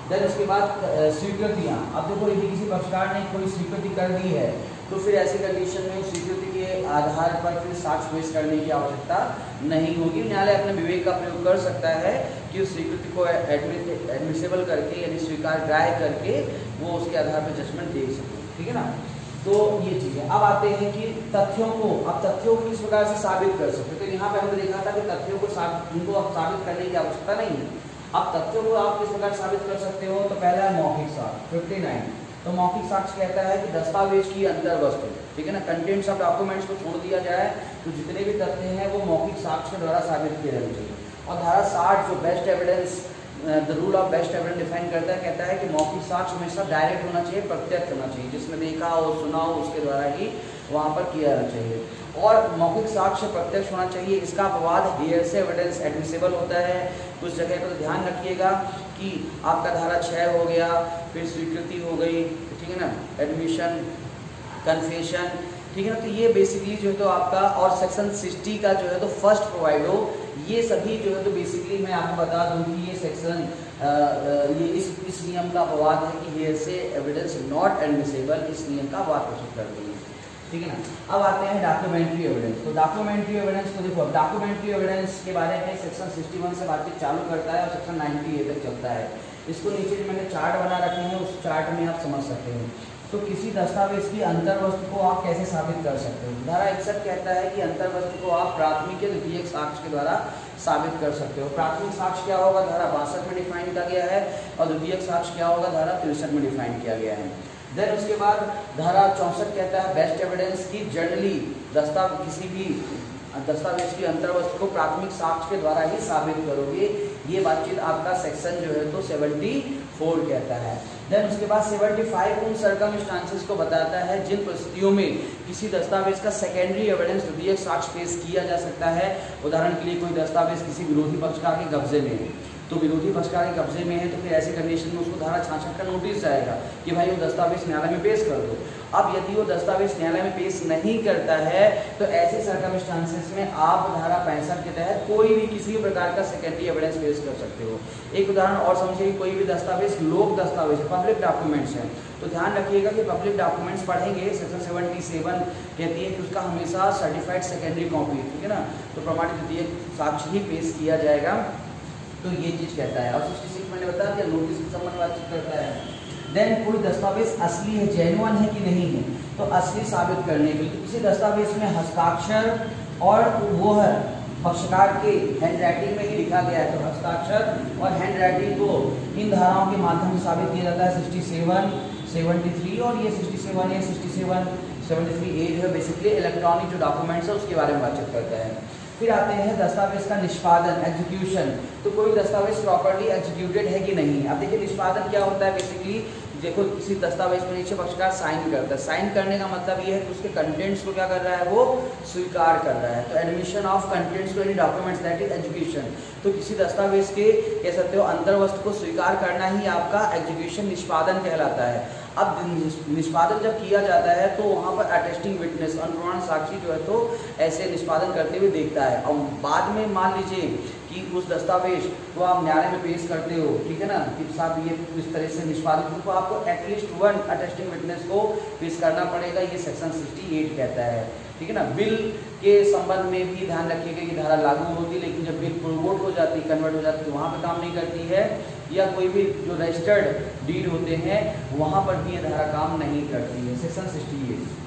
देन उसके बाद स्वीकृतियाँ, अब देखो यदि किसी पक्षकार ने कोई स्वीकृति कर दी है तो फिर ऐसी कंडीशन में स्वीकृति के आधार पर फिर साक्ष्य पेश करने की आवश्यकता नहीं होगी, न्यायालय अपने विवेक का प्रयोग कर सकता है कि उस स्वीकृति को एडमिसेबल करके यानी स्वीकार ग्राह्य करके वो उसके आधार पर जजमेंट दे सके, ठीक है ना। तो ये चीज़ है। अब आते हैं कि तथ्यों को किस प्रकार से साबित कर सकते, तो यहाँ पे हमने देखा था कि तथ्यों को साबित करने की आवश्यकता नहीं है। अब तथ्यों को आप किस प्रकार साबित कर सकते हो, तो पहला है मौखिक साक्ष्य 59। तो मौखिक साक्ष्य कहता है कि दस्तावेज की अंतर्वस्तु, ठीक है ना, कंटेंट्स ऑफ डॉक्यूमेंट्स को छोड़ दिया जाए तो जितने भी तथ्य हैं वो मौखिक साक्ष्य के द्वारा साबित किए जाने चाहिए। और धारा 60 जो best evidence the rule of best evidence define करता है, कहता है कि मौखिक साक्ष्य हमेशा डायरेक्ट होना चाहिए, प्रत्यक्ष होना चाहिए, जिसने देखा हो सुना हो उसके द्वारा ही वहाँ पर किया जाना चाहिए। और मौखिक साक्ष्य प्रत्यक्ष होना चाहिए, इसका अपवाद हियरसे एविडेंस एडमिसेबल होता है। कुछ जगह पर तो ध्यान रखिएगा कि आपका धारा 6 हो गया, फिर स्वीकृति हो गई, ठीक है ना, एडमिशन, कन्फेशन, ठीक है ना। तो ये बेसिकली जो है तो आपका, और सेक्शन 60 का जो है तो फर्स्ट प्रोवाइड हो, ये सभी जो है तो बेसिकली मैं आपको बता दूं कि ये सेक्शन ये इस नियम का अपवाद है कि हियरसे एविडेंस नॉट एडमिसेबल, इस नियम का अपवाद प्रस्तुत कर देंगे, ठीक है ना। अब आते हैं डॉक्यूमेंट्री एविडेंस। तो डॉक्यूमेंट्री एविडेंस को देखो, अब डॉक्यूमेंट्री एविडेंस के बारे में सेक्शन 61 से बातचीत चालू करता है और सेक्शन 90A तक चलता है। इसको नीचे जो मैंने चार्ट बना रखे हैं उस चार्ट में आप समझ सकते हैं। तो किसी दस्तावेज की अंतर्वस्तु को आप कैसे साबित कर सकते हो, धारा 61 कहता है कि अंतर्वस्तु को आप प्राथमिक या द्वितीयक साक्ष्य के द्वारा साबित कर सकते हो। प्राथमिक साक्ष्य क्या होगा, धारा 62 में डिफाइन किया गया है, और द्वितीयक साक्ष्य क्या होगा, धारा 63 में डिफाइन किया गया है। देन उसके बाद धारा 64 कहता है बेस्ट एविडेंस की जनरली किसी भी दस्तावेज की अंतर्वस्तु को प्राथमिक साक्ष्य के द्वारा ही साबित करोगे। ये बातचीत आपका सेक्शन जो है तो 74 कहता है। देन उसके बाद 75 उन सर्कमस्टांसेस को बताता है जिन परिस्थितियों में किसी दस्तावेज का सेकेंडरी एविडेंस द्वितीयक साक्ष्य पेश किया जा सकता है। उदाहरण के लिए कोई दस्तावेज किसी विरोधी पक्षकार के कब्जे में है, तो विरोधी पक्षकार के कब्जे में है तो फिर ऐसी कंडीशन में उसको धारा 66 का नोटिस जाएगा कि भाई वो दस्तावेज न्यायालय में पेश कर दो। अब यदि वो दस्तावेज न्यायालय में पेश नहीं करता है तो ऐसे सर्कमस्टांसेस में आप धारा 65 के तहत कोई भी किसी भी प्रकार का सेकेंडरी एविडेंस पेश कर सकते हो। एक उदाहरण और समझिए, कोई भी दस्तावेज लोक दस्तावेज है, पब्लिक डॉक्यूमेंट्स है, तो ध्यान रखिएगा कि पब्लिक डॉक्यूमेंट्स पढ़ेंगे सेक्शन 77 कहती है कि उसका हमेशा सर्टिफाइड सेकेंडरी कॉपी, ठीक है ना, तो प्रमाणित द्वितीयक साक्ष्य ही पेश किया जाएगा। तो ये चीज कहता है। और 66 मैंने बता दिया नोटिस के संबंध में बातचीत करता है। देन कोई दस्तावेज असली है, जेन्युइन है कि नहीं है, तो असली साबित करने के लिए किसी दस्तावेज में हस्ताक्षर और वो है पक्षकार के हैंडराइटिंग में ही लिखा गया है, तो हस्ताक्षर और हैंडराइटिंग को इन धाराओं के माध्यम से साबित किया जाता है। 67, 73 और ये 67 या 67, 73A जो है बेसिकली इलेक्ट्रॉनिक जो डॉक्यूमेंट्स है उसके बारे में बातचीत करता है। फिर आते हैं दस्तावेज का निष्पादन, एग्जीक्यूशन, तो कोई दस्तावेज प्रॉपर्ली एग्जीक्यूटेड है कि नहीं। अब देखिए निष्पादन क्या होता है, बेसिकली देखो किसी दस्तावेज में नीचे पक्षकार साइन करता है, साइन करने का मतलब ये है कि उसके कंटेंट्स को क्या कर रहा है, वो स्वीकार कर रहा है। तो admission of contents to any documents that is execution, तो किसी दस्तावेज के कह सकते हो अंतर्वस्तु को स्वीकार करना ही आपका एग्जीक्यूशन निष्पादन कहलाता है। अब निष्पादन जब किया जाता है तो वहाँ पर अटेस्टिंग विटनेस, अनुप्रमाण साक्षी जो है तो ऐसे निष्पादन करते हुए देखता है। और बाद में मान लीजिए कि उस दस्तावेज को आप न्यायालय में पेश करते हो, ठीक है ना, कि साहब ये इस तरह से निष्पादित, तो आपको एटलीस्ट 1 अटेस्टिंग विटनेस को पेश करना पड़ेगा, ये सेक्शन 68 कहता है, ठीक है ना। बिल के संबंध में भी ध्यान रखिएगा कि धारा लागू होती है, लेकिन जब बिल प्रोवोट हो जाती है, कन्वर्ट हो जाती है, तो वहाँ पर काम नहीं करती है, या कोई भी जो रजिस्टर्ड डीड होते हैं वहाँ पर भी ये धारा काम नहीं करती है, सेक्शन 68।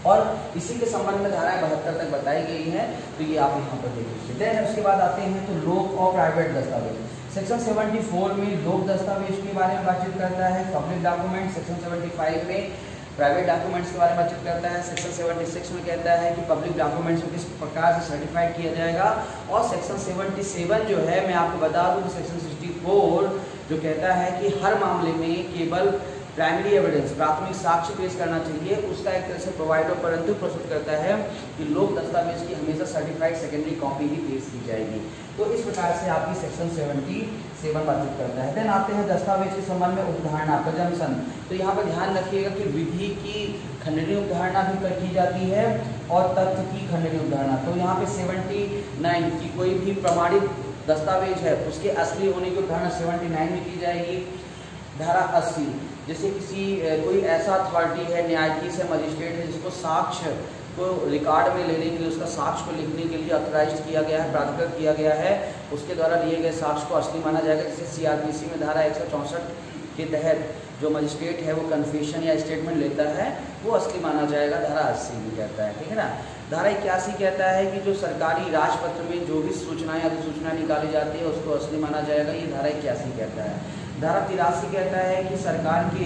और इसी के संबंध में धाराएं 72 तक बताई गई हैं, तो ये आप यहाँ पर देख लीजिए। देन उसके बाद आते हैं तो लोक और प्राइवेट दस्तावेज। सेक्शन 74 में लोक दस्तावेज के बारे में बातचीत करता है, पब्लिक डॉक्यूमेंट। सेक्शन 75 में प्राइवेट डॉक्यूमेंट्स के बारे में बातचीत करता है। सेक्शन 76 में कहता है कि पब्लिक डॉक्यूमेंट्स को किस प्रकार से सर्टिफाइड किया जाएगा। और सेक्शन 77 जो है, मैं आपको बता दूं कि सेक्शन 64 जो कहता है कि हर मामले में केवल प्राइमरी एविडेंस, प्राथमिक साक्ष्य पेश करना चाहिए, उसका एक तरह से प्रोवाइड और परंतु प्रस्तुत करता है कि लोक दस्तावेज की हमेशा सर्टिफाइड सेकेंडरी कॉपी ही पेश की जाएगी। तो इस प्रकार से आपकी सेक्शन 77 बातचीत करता है। देन आते हैं दस्तावेज के संबंध में उपधारणा, प्रजम्पशन। तो यहाँ पर ध्यान रखिएगा कि विधि की खंडनीय उपधारणा भी की जाती है और तथ्य की खंडनीय उपधारणा। तो यहाँ पे 79 की कोई भी प्रमाणित दस्तावेज है उसके असली होने की उपधारणा 79 में की जाएगी। धारा 80, जैसे कोई ऐसा अथॉरिटी है, न्यायाधीश है, मजिस्ट्रेट है, जिसको साक्ष्य को रिकॉर्ड में लेने के लिए, उसका साक्ष्य को लिखने के लिए ऑथराइज किया गया है, प्राधिकृत किया गया है, उसके द्वारा लिए गए साक्ष्य को असली माना जाएगा। जैसे CRPC में धारा 164 के तहत जो मजिस्ट्रेट है वो कन्फेशन या स्टेटमेंट लेता है वो असली माना जाएगा, धारा 80 में कहता है, ठीक है ना। धारा 81 कहता है कि जो सरकारी राजपत्र में जो भी सूचनाएं अधिसूचना निकाली जाती है उसको असली माना जाएगा, ये धारा 81 कहता है। धारा 83 कहता है कि सरकार के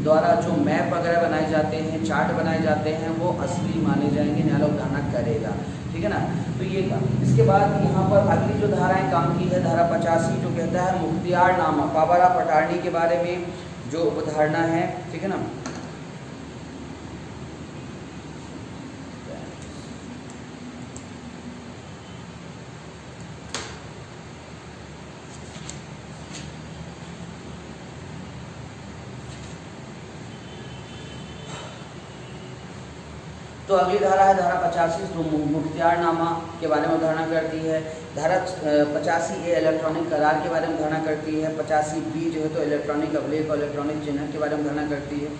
द्वारा जो मैप वगैरह बनाए जाते हैं, चार्ट बनाए जाते हैं, वो असली माने जाएंगे, न्यायालय उपधारणा करेगा, ठीक है ना। तो ये था। इसके बाद यहाँ पर अगली जो धाराएं काम की है, धारा 85 जो कहता है मुख्तियारनामा, पावर ऑफ अटॉर्नी के बारे में जो उपधारणा है, ठीक है ना। तो अगली धारा है धारा 85 जो मुख्तियारनामा के बारे में उदाहरण करती है। धारा 85A इलेक्ट्रॉनिक करार के बारे में उदाहरण करती है। 85B जो है तो इलेक्ट्रॉनिक अभिलेख और इलेक्ट्रॉनिक चिन्ह के बारे में उदाहरण करती है।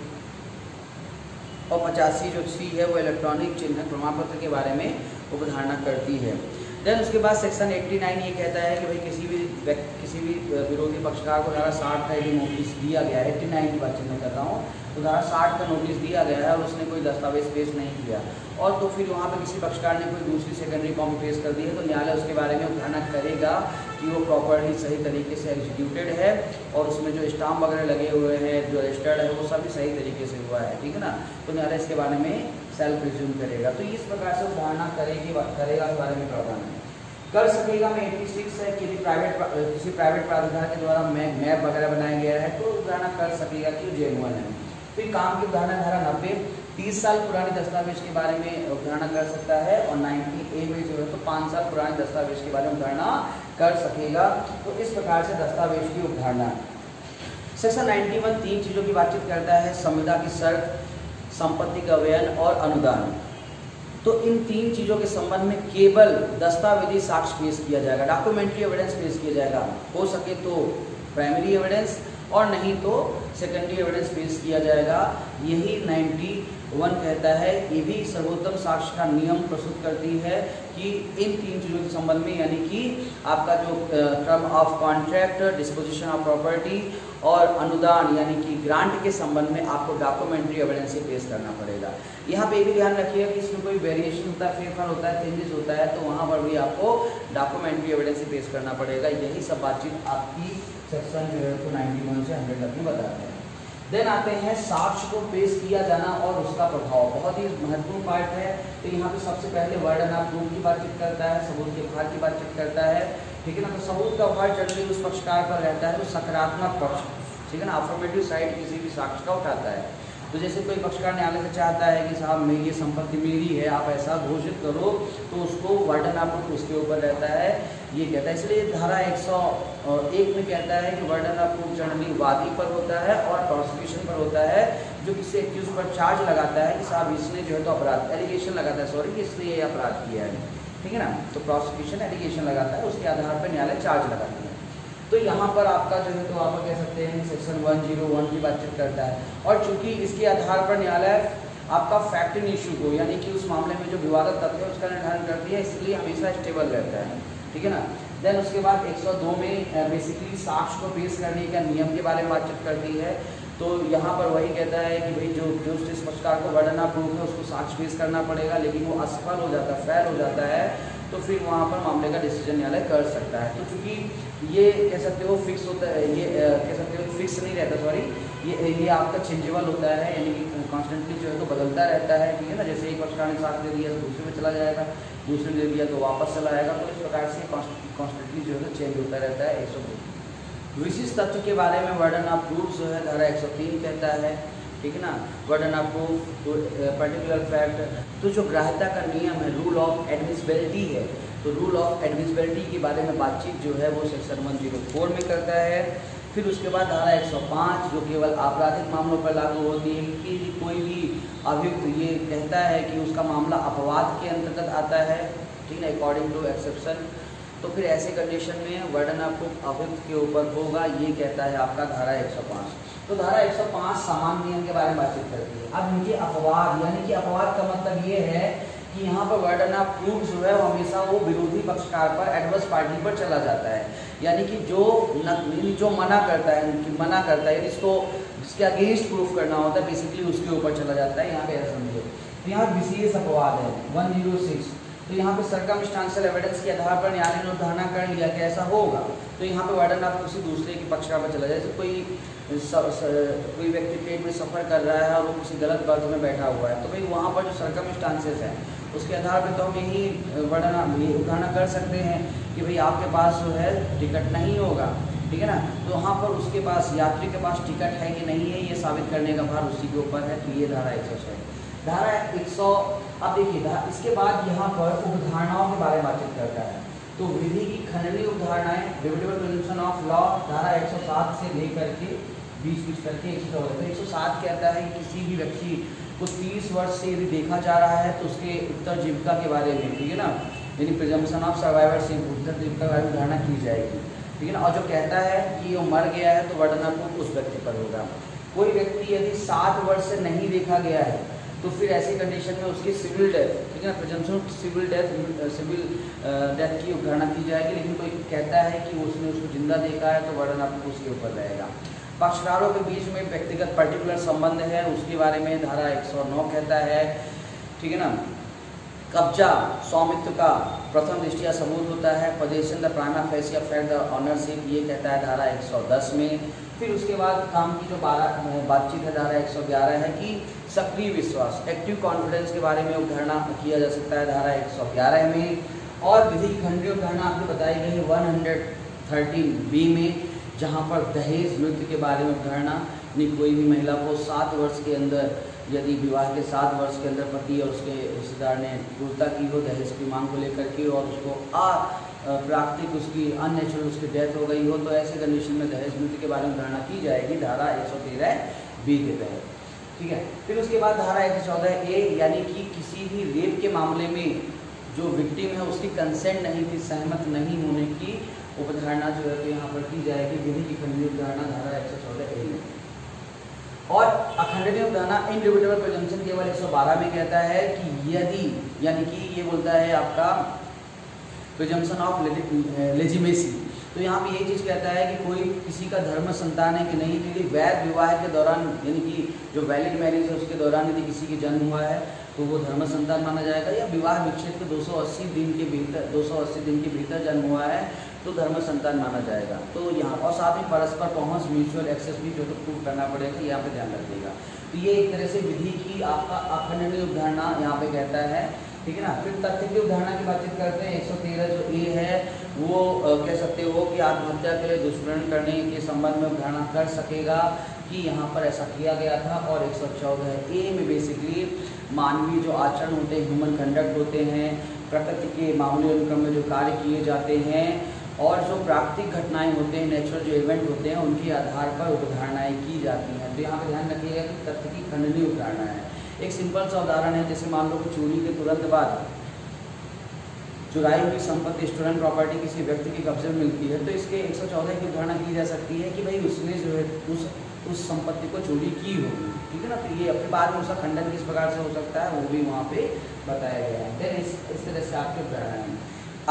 और 85 जो C है वो इलेक्ट्रॉनिक चिन्ह प्रमाण पत्र के बारे में उपधारणा करती है। देन उसके बाद सेक्शन 89 ये कहता है कि भाई किसी भी विरोधी पक्षकार को धारा 60 का यदि नोटिस दिया गया है, 89 की बात मैं कर रहा हूँ, तो धारा 60 का नोटिस दिया गया है और उसने कोई दस्तावेज पेश नहीं किया और तो फिर वहाँ पे किसी पक्षकार ने कोई दूसरी सेकेंडरी कॉपी पेश कर दी है, तो न्यायालय उसके बारे में उपधारणा करेगा कि वो प्रॉपर्ली सही तरीके से एग्जीक्यूटेड है और उसमें जो स्टाम्प वगैरह लगे हुए हैं, जो रजिस्टर्ड है, वो सभी सही तरीके से हुआ है, ठीक है ना। तो न्यायालय इसके बारे में सेल्फ रिज्यूम करेगा। तो इस प्रकार से धारणा करेगा इस बारे में प्रावधान है। कर सकेगा में 86 है कि किसी प्राइवेट प्राधिकार के द्वारा मैप वगैरह बनाया गया है तो धारणा कर सकेगा कि जेन्युइन है। फिर काम की धारणा धारा 90 30 साल पुराने दस्तावेज के बारे में उदाहरण कर सकता है और 90A में जो है तो 5 साल पुराने दस्तावेज के बारे में उदाहरण कर सकेगा। तो इस प्रकार से दस्तावेज की उदाहरणा। सेक्शन 91 3 चीज़ों की बातचीत करता है, संविदा की शर्त, संपत्ति का व्ययन और अनुदान। तो इन 3 चीज़ों के संबंध में केवल दस्तावेजी साक्ष्य पेश किया जाएगा, डॉक्यूमेंट्री एविडेंस पेश किया जाएगा, हो सके तो प्राइमरी एविडेंस और नहीं तो सेकेंडरी एविडेंस पेश किया जाएगा। यही 91 कहता है। ये भी सर्वोत्तम साक्ष्य का नियम प्रस्तुत करती है कि इन 3 चीज़ों के संबंध में, यानी कि आपका जो term of contract, disposition of property और अनुदान यानी कि ग्रांट के संबंध में आपको डॉक्यूमेंट्री एविडेंस ही पेश करना पड़ेगा। यहाँ पे भी ध्यान रखिएगा कि इसमें कोई वेरिएशन होता है, फेरफार होता है, चेंजेस होता है, तो वहाँ पर भी आपको डॉक्यूमेंट्री एविडेंस ही पेश करना पड़ेगा। यही सब बातचीत आपकी सेक्शन जो है तो 91 से 100 तक में बताते हैं। देन आते हैं साक्ष्य को पेश किया जाना और उसका प्रभाव, बहुत ही महत्वपूर्ण पार्ट है। तो यहाँ पे सबसे पहले वर्डन ऑफ प्रूफ की बातचीत करता है, सबूत के भार की बातचीत करता है, ठीक है ना। तो सबूत का भार जनरली उस पक्षकार पर रहता है तो सकारात्मक पक्ष, ठीक है ना, अफर्मेटिव साइड किसी भी साक्ष्य का उठाता है। तो जैसे कोई पक्षकार न्यायालय से चाहता है कि साहब मैं ये संपत्ति मेरी है, आप ऐसा घोषित करो, तो उसको वर्डन ऑफ प्रूफ उसके ऊपर रहता है, ये कहता है। इसलिए धारा 101 में कहता है कि वर्डन ऑफ प्रूफ जनरली वादी पर होता है और प्रोसिक्यूशन पर होता है, जो किसी एक्यूज पर चार्ज लगाता है कि साहब इसने जो है तो अपराध, एलिगेशन लगाता है, सॉरी, इसलिए ये अपराध किया है, ठीक है ना। तो प्रोसिक्यूशन एलिगेशन लगाता है, उसके आधार पर न्यायालय चार्ज लगाता है। तो यहाँ पर आपका जो है तो आप कह सकते हैं सेक्शन 101 की बातचीत करता है। और चूंकि इसके आधार पर न्यायालय आपका फैक्ट इन इशू को, यानी कि उस मामले में जो विवादित तथ्य है उसका निर्धारण करती है, इसलिए हमेशा स्टेबल रहता है, ठीक है ना। देन उसके बाद 102 में बेसिकली साक्ष्य को पेश करने का नियम के बारे में बातचीत करती है। तो यहाँ पर वही कहता है कि भाई जो जिस पक्षकार को वर्डन ऑफ प्रूफ है उसको साक्ष्य पेश करना पड़ेगा, लेकिन वो असफल हो जाता है, फेल हो जाता है, तो फिर वहाँ पर मामले का डिसीजन न्यायालय कर सकता है। तो चूँकि ये कह सकते हो फिक्स होता है, ये कह सकते हो फिक्स नहीं रहता, सॉरी, ये आपका चेंजेबल होता है, यानी कि कॉन्स्टेंटली जो है तो बदलता रहता है, ठीक है ना। जैसे एक पक्षकार ने साथ दे दिया तो दूसरे में चला जाएगा, दूसरे ने दे दिया तो वापस चला आएगा। तो इस प्रकार से कॉन्स्टेंटली जो है तो चेंज होता रहता है। 102 विशिष्ट तथ्य के बारे में वर्डन ऑफ प्रूफ जो है धारा 103 कहता है, ठीक है ना। वर्डन ऑफ प्रूफ पर्टिकुलर फैक्ट, तो जो ग्राह्यता का नियम है, रूल ऑफ एडमिसिबिलिटी है, तो रूल ऑफ एडमिसिबिलिटी के बारे में बातचीत जो है वो सेक्शन 104 में करता है। फिर उसके बाद धारा 105 जो केवल आपराधिक मामलों पर लागू होती है कि कोई भी अभियुक्त ये कहता है कि उसका मामला अपवाद के अंतर्गत आता है, ठीक है, अकॉर्डिंग टू एक्सेप्शन, तो फिर ऐसे कंडीशन में वर्डन ऑफ प्रूफ अभियुक्त के ऊपर होगा, ये कहता है आपका धारा 105। तो धारा 105 सामान्य नियम के बारे में बातचीत करती है। अब इनके अपवाद, यानी कि अपवाद का मतलब ये है कि यहाँ पर वर्डन ऑफ प्रूफ जो है वो हमेशा वो विरोधी पक्षकार पर, एडवर्स पार्टी पर चला जाता है, यानी कि जो मना करता है इसको जिसके अगेंस्ट प्रूफ करना होता है बेसिकली उसके ऊपर चला जाता है। यहाँ पे ऐसा समझिए। तो यहाँ विशेष अपवाद है 106। तो यहाँ पे सर्कमस्टांशियल एविडेंस के आधार पर न्यायालय ने उदाहरण कर लिया कि ऐसा होगा, तो यहाँ पे वर्डन ऑफ किसी दूसरे के पक्षकार पर चला जाए। जैसे कोई व्यक्ति ट्रेन में सफ़र कर रहा है और वो किसी गलत बर्थ में बैठा हुआ है, तो भाई वहाँ पर जो सर्कमस्टांसेस हैं उसके आधार पर तो हम यही उदाहरण कर सकते हैं कि भाई आपके पास जो है टिकट नहीं होगा, ठीक है ना। तो वहाँ पर उसके पास, यात्री के पास टिकट है कि नहीं है, ये साबित करने का भार उसी के ऊपर है। तो ये धारा 106। धारा 100, अब देखिए इसके बाद यहाँ पर उपधारणाओं के बारे में बातचीत करता है। तो विधि की खंडनीय उपधारणाएं, रिवर्टिबल प्रिजम्पशन ऑफ लॉ, धारा 107 से लेकर के 20 करके 114। तो 107 कहता है कि किसी भी व्यक्ति को 30 वर्ष से यदि देखा जा रहा है तो उसके उत्तर जीविका के बारे में, ठीक है ना, यानी प्रिजम्पशन ऑफ सर्वाइवरशिप, उत्तर जीविका के बारे में धारणा की जाएगी, ठीक है ना। और जो कहता है कि वो मर गया है तो वर्डन ऑफ प्रूफ उस व्यक्ति पर होगा। कोई व्यक्ति यदि 7 वर्ष से नहीं देखा गया है तो फिर ऐसी कंडीशन में उसकी सिविल डेथ, ठीक है ना, प्रिजम्पशन सिविल डेथ की उदाहरणा की जाएगी। लेकिन कोई कहता है कि उसने उसको जिंदा देखा है तो वर्डन ऑफ प्रूफ उसके ऊपर रहेगा। पक्षकारों के बीच में व्यक्तिगत पर्टिकुलर संबंध है, उसके बारे में धारा 109 कहता है, ठीक है ना। कब्जा स्वामित्व का प्रथम दृष्टिया सबूत होता है। Possession the prima facie affect the ownership, ये कहता है धारा 110 में। फिर उसके बाद काम की जो बातचीत है धारा 111 है कि सक्रिय विश्वास एक्टिव कॉन्फिडेंस के बारे में अवधारणा किया जा सकता है धारा 111 में। और विधि की खंडीय अवधारणा आपको बताई गई है 113B में, जहाँ पर दहेज नृत्य के बारे में अवधारणा, कोई भी महिला को 7 वर्ष के अंदर, यदि विवाह के 7 वर्ष के अंदर पति और उसके रिश्तेदार ने क्रूरता की हो दहेज की मांग को लेकर के और उसको प्राकृतिक उसकी अननेचुरल उसकी डेथ हो गई हो, तो ऐसे कंडीशन में दहेज नृत्य के बारे में धारणा की जाएगी धारा 113B के तहत। ठीक है। फिर उसके बाद धारा 114A यानी कि किसी भी रेप के मामले में जो विक्टिम है उसकी कंसेंट नहीं थी, सहमत नहीं होने की उपधारणा जो है तो यहाँ पर की जाएगी विधि की खंडीय उपधारणा धारा 114A में। और अखंडनीय उपधारणा इंडिविजुअल प्रिजम्पशन केवल 112 में कहता है कि यदि, यानी कि ये बोलता है आपका प्रिजम्पशन ऑफ लेजिमेसी, तो यहाँ पे ये चीज़ कहता है कि कोई किसी का धर्म संतान है कि नहीं, यदि वैध विवाह के दौरान यानी कि जो वैलिड मैरिज है उसके दौरान यदि किसी की जन्म हुआ है तो वो धर्म संतान माना जाएगा, या विवाह विच्छेद के 280 दिन के भीतर जन्म हुआ है तो धर्म संतान माना जाएगा। तो यहाँ और साथ ही परस्पर पहुँच म्यूचुअल एक्सेस भी जो तो प्रूव करना पड़ेगा, यहाँ पे ध्यान रखिएगा। तो ये एक तरह से विधि की आपका अखंडनीय उपधारणा यहाँ पे कहता है। ठीक है ना। फिर तथ्य की उपधारणा की बातचीत करते हैं। 113 जो ए है वो कह सकते हो कि आत्महत्या के लिए दुष्प्रेरण करने के संबंध में उपधारणा कर सकेगा कि यहाँ पर ऐसा किया गया था। और 114A में बेसिकली मानवीय जो आचरण होते हैं, ह्यूमन कंडक्ट होते हैं, प्रकृति के मामूली अनुक्रम में जो कार्य किए जाते हैं और जो प्राकृतिक घटनाएं होते हैं, नेचुरल जो इवेंट होते हैं, उनके आधार पर उपधारणाएं की जाती हैं। तो यहाँ पर ध्यान रखिएगा कि तथ्य की खंडनीय उपधारणा है। एक सिंपल सा उदाहरण है, जैसे मान लो कि चोरी के तुरंत बाद चुराई हुई संपत्ति स्टोलन प्रॉपर्टी किसी व्यक्ति के कब्जे में मिलती है, तो इसके 114 की उपधारणा की जा सकती है कि भाई उसने जो है उस संपत्ति को चोरी की होगी। ठीक है ना। तो ये अपने बाद में उसका खंडन किस प्रकार से हो सकता है वो भी वहाँ पे बताया गया है। देन इस तरह से आपके उपधारणा है।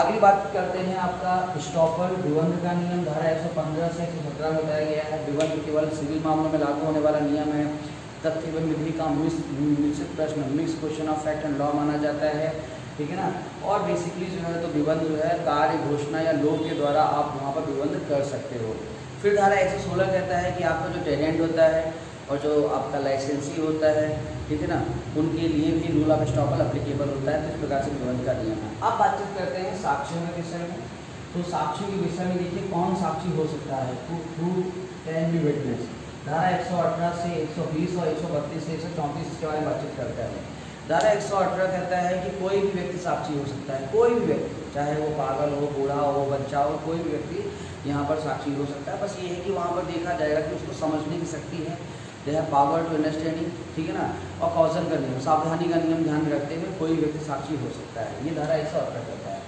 अगली बात करते हैं आपका स्टॉपर विबंध का नियम धारा 115 से 117 में बताया गया है। विबंध केवल सिविल मामलों में लागू होने वाला नियम है। तथ्य एवं विधि का मिश्रित प्रश्न mix question of fact and law माना जाता है। ठीक है ना। और बेसिकली जो है तो विबंध जो है कार्य घोषणा या लोग के द्वारा आप वहाँ पर विबंध कर सकते हो। फिर धारा 116 कहता है कि आपका जो टेनेंट होता है और जो आपका लाइसेंसी होता है, ठीक है ना, उनके लिए भी रूल ऑफ स्टॉपल एप्लीकेबल होता है। तो इस प्रकार से विबंध का नियम है। अब बातचीत करते हैं साक्ष्यों के विषय में। तो साक्ष्यों के विषय में देखिए कौन साक्षी हो सकता है, हू कैन बी विटनेस। धारा 118 से 120 और 132 से 134 इसके बारे में बातचीत करता है। धारा 118 कहता है कि कोई भी व्यक्ति साक्षी हो सकता है, कोई भी व्यक्ति, चाहे वो पागल हो, बूढ़ा हो, बच्चा हो, कोई भी व्यक्ति यहाँ पर साक्षी हो सकता है। बस ये है कि वहाँ पर देखा जाएगा कि उसको समझने की शक्ति है, they have power to understanding. ठीक है ना। और कॉजन का नियम, सावधानी का नियम ध्यान में रखते हुए कोई व्यक्ति साक्षी हो सकता है। ये धारा 118 कहता है।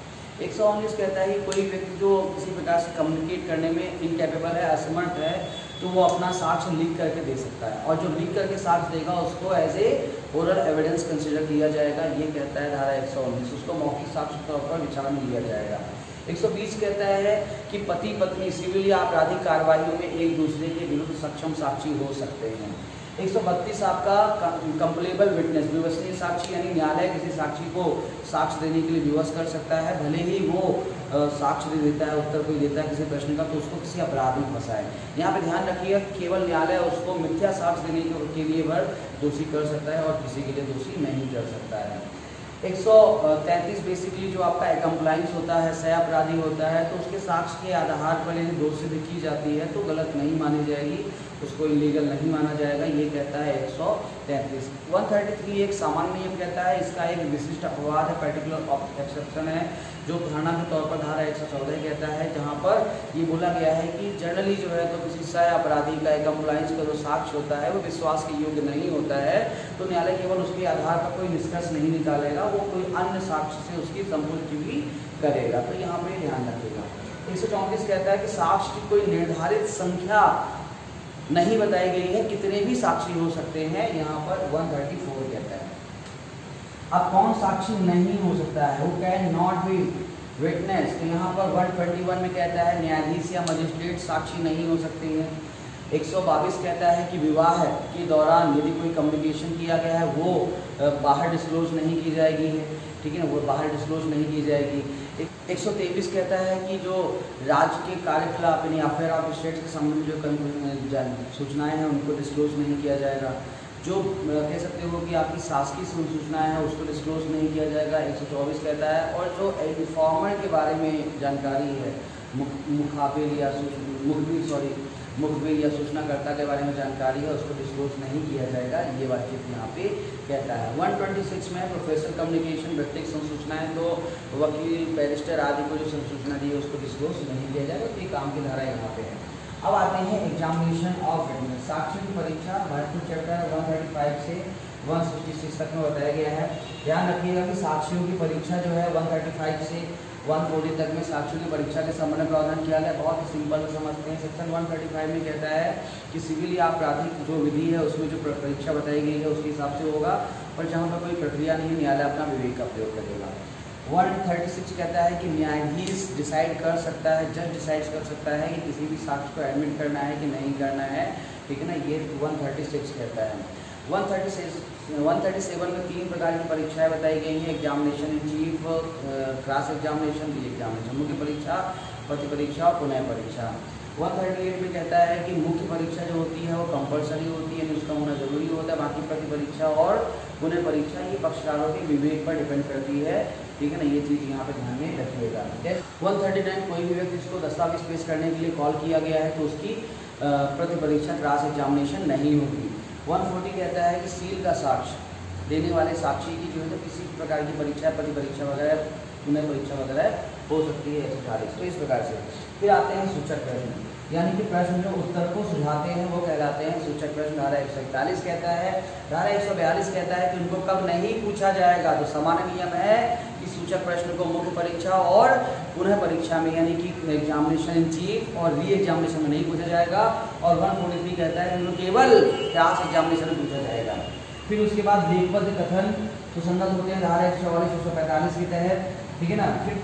119 कहता है कि कोई व्यक्ति जो किसी प्रकार से कम्युनिकेट करने में इनकैपेबल है, असमर्थ है, तो वो अपना साक्ष्य लीक करके दे सकता है, और जो लीक करके साक्ष्य देगा उसको as a oral evidence consider किया जाएगा। ये कहता है धारा 119, उसको मौखिक साक्ष्य के तौर पर विचार में लिया जाएगा। 120 कहता है कि पति पत्नी सिविल या आपराधिक कार्रवाइयों में एक दूसरे के विरुद्ध सक्षम साक्षी हो सकते हैं। 132 आपका कंप्लेबल विटनेस, विवशनीय साक्षी, यानी न्यायालय किसी साक्षी को साक्ष्य देने के लिए विवश कर सकता है, भले ही वो साक्ष्य दे देता है, उत्तर कोई देता है किसी प्रश्न का, तो उसको किसी अपराध में फंसाए। यहाँ पे ध्यान रखिएगा केवल न्यायालय उसको मिथ्या साक्ष्य देने के लिए भर दोषी कर सकता है और किसी के लिए दोषी नहीं कर सकता है। 133 बेसिकली जो आपका कंप्लाइंस होता है, सह अपराधी होता है, तो उसके साक्ष्य के आधार पर यदि दोष सिद्ध की जाती है तो गलत नहीं मानी जाएगी, उसको इलीगल नहीं माना जाएगा। ये कहता है 133। 133 एक सामान्य नियम कहता है, इसका एक विशिष्ट अपवाद है, पर्टिकुलर एक्सेप्शन है, जो धारणा के तौर पर धारा 114 कहता है, जहाँ पर ये बोला गया है कि जनरली जो है तो किसी सह अपराधी का कंप्लाइंस का जो साक्ष्य होता है वो विश्वास के योग्य नहीं होता है, तो न्यायालय केवल उसके आधार पर कोई निष्कर्ष नहीं निकालेगा, वो कोई अन्य साक्ष्य से उसकी संपुष्टि भी करेगा। तो यहाँ पे ध्यान रखेगा। 134 कहता है कि साक्ष्य की कोई निर्धारित संख्या नहीं बताई गई है, कितने भी साक्षी हो सकते हैं, यहाँ पर 134 कहता है। अब कौन साक्षी नहीं हो सकता है, वो कैन नॉट बी विटनेस, तो यहाँ पर 121 में कहता है न्यायाधीश या मजिस्ट्रेट साक्षी नहीं हो सकते हैं। 122 कहता है कि विवाह के दौरान यदि कोई कम्युनिकेशन किया गया है वो बाहर डिस्क्लोज नहीं की जाएगी है, ठीक है ना, वो बाहर डिस्क्लोज नहीं की जाएगी। 123 कहता है कि जो राज्य के कार्यकलाप यानी अफेयर ऑफ स्टेट के संबंध में जो सूचनाएं हैं उनको डिस्क्लोज नहीं किया जाएगा। जो कह सकते हो कि आपकी शासकीय सूचनाएं हैं उसको डिस्क्लोज नहीं किया जाएगा, 124 कहता है। और जो इन्फॉर्मर के बारे में जानकारी है, मुखबिर या सूचनाकर्ता के बारे में जानकारी है उसको डिस्क्लोज नहीं किया जाएगा, ये वाक्य यहाँ पे कहता है। 126 में प्रोफेशनल कम्युनिकेशन, व्यक्तिगत संसूचनाएं, तो वकील, बैरिस्टर आदि को जो संसूचना दी है उसको डिस्क्लोज नहीं किया जाएगा, तो ये काम की धारा यहाँ पे है। अब आते हैं एग्जामिनेशन ऑफ विटनेस, साक्ष्यों की परीक्षा। महत्वपूर्ण चैप्टर 135 से 166 तक में बताया गया है। ध्यान रखिएगा कि साक्ष्यों की परीक्षा जो है 135 से 140 तक में साक्ष्यों की परीक्षा के संबंध में प्रावधान किया गया। बहुत ही सिंपल समझते हैं। सेक्शन 135 में कहता है कि सिविल या आपराधिक जो विधि है उसमें जो परीक्षा बताई गई है उसके हिसाब से होगा, और जहाँ पर कोई प्रक्रिया नहीं न्यायालय अपना विवेक का प्रयोग करेगा। 136 कहता है कि न्यायाधीश डिसाइड कर सकता है, जज डिसाइड कर सकता है कि किसी भी साक्ष्य को एडमिट करना है कि नहीं करना है, ठीक है ना, ये 136 कहता है। 137 में 3 प्रकार की परीक्षाएं बताई गई हैं, examination in chief, cross examination, re examination, मुख्य परीक्षा, प्रति परीक्षा और पुनः परीक्षा। 138 में कहता है कि मुख्य परीक्षा जो होती है वो कंपलसरी होती है, उसका होना जरूरी होता है, बाकी प्रति परीक्षा और पुनः परीक्षा ये पक्षकारों के विवेक पर डिपेंड करती है, ठीक है ना, ये चीज़ यहाँ पे ध्यान में रखिएगा। 139 कोई भी व्यक्ति जिसको दस्तावेज पेश करने के लिए कॉल किया गया है तो उसकी प्रति परीक्षा क्रॉस एग्जामिनेशन नहीं होगी। 140 कहता है कि सील का साक्ष्य देने वाले साक्षी की जो है किसी प्रकार की परीक्षा, प्रति परीक्षा वगैरह, पुनः परीक्षा वगैरह हो सकती है 140। तो इस प्रकार से फिर आते हैं सूचक प्रश्न, यानी कि प्रश्न जो उत्तर को सुझाते हैं वो कहलाते हैं सूचक प्रश्न। धारा 141 कहता है, धारा 142 कहता है कि उनको कब नहीं पूछा जाएगा। तो सामान्य नियम है कि सूचक प्रश्न को मुख्य परीक्षा और पुनः परीक्षा में यानी कि एग्जामिनेशन इन चीफ और री एग्जामिनेशन में नहीं पूछा जाएगा। और 143 कहता है कि उनको केवल क्रॉस एग्जामिनेशन में पूछा जाएगा। फिर उसके बाद लेखबद्ध कथन सुसंगत होते हैं, धारा 144 145 के तहत, ठीक है ना। फिर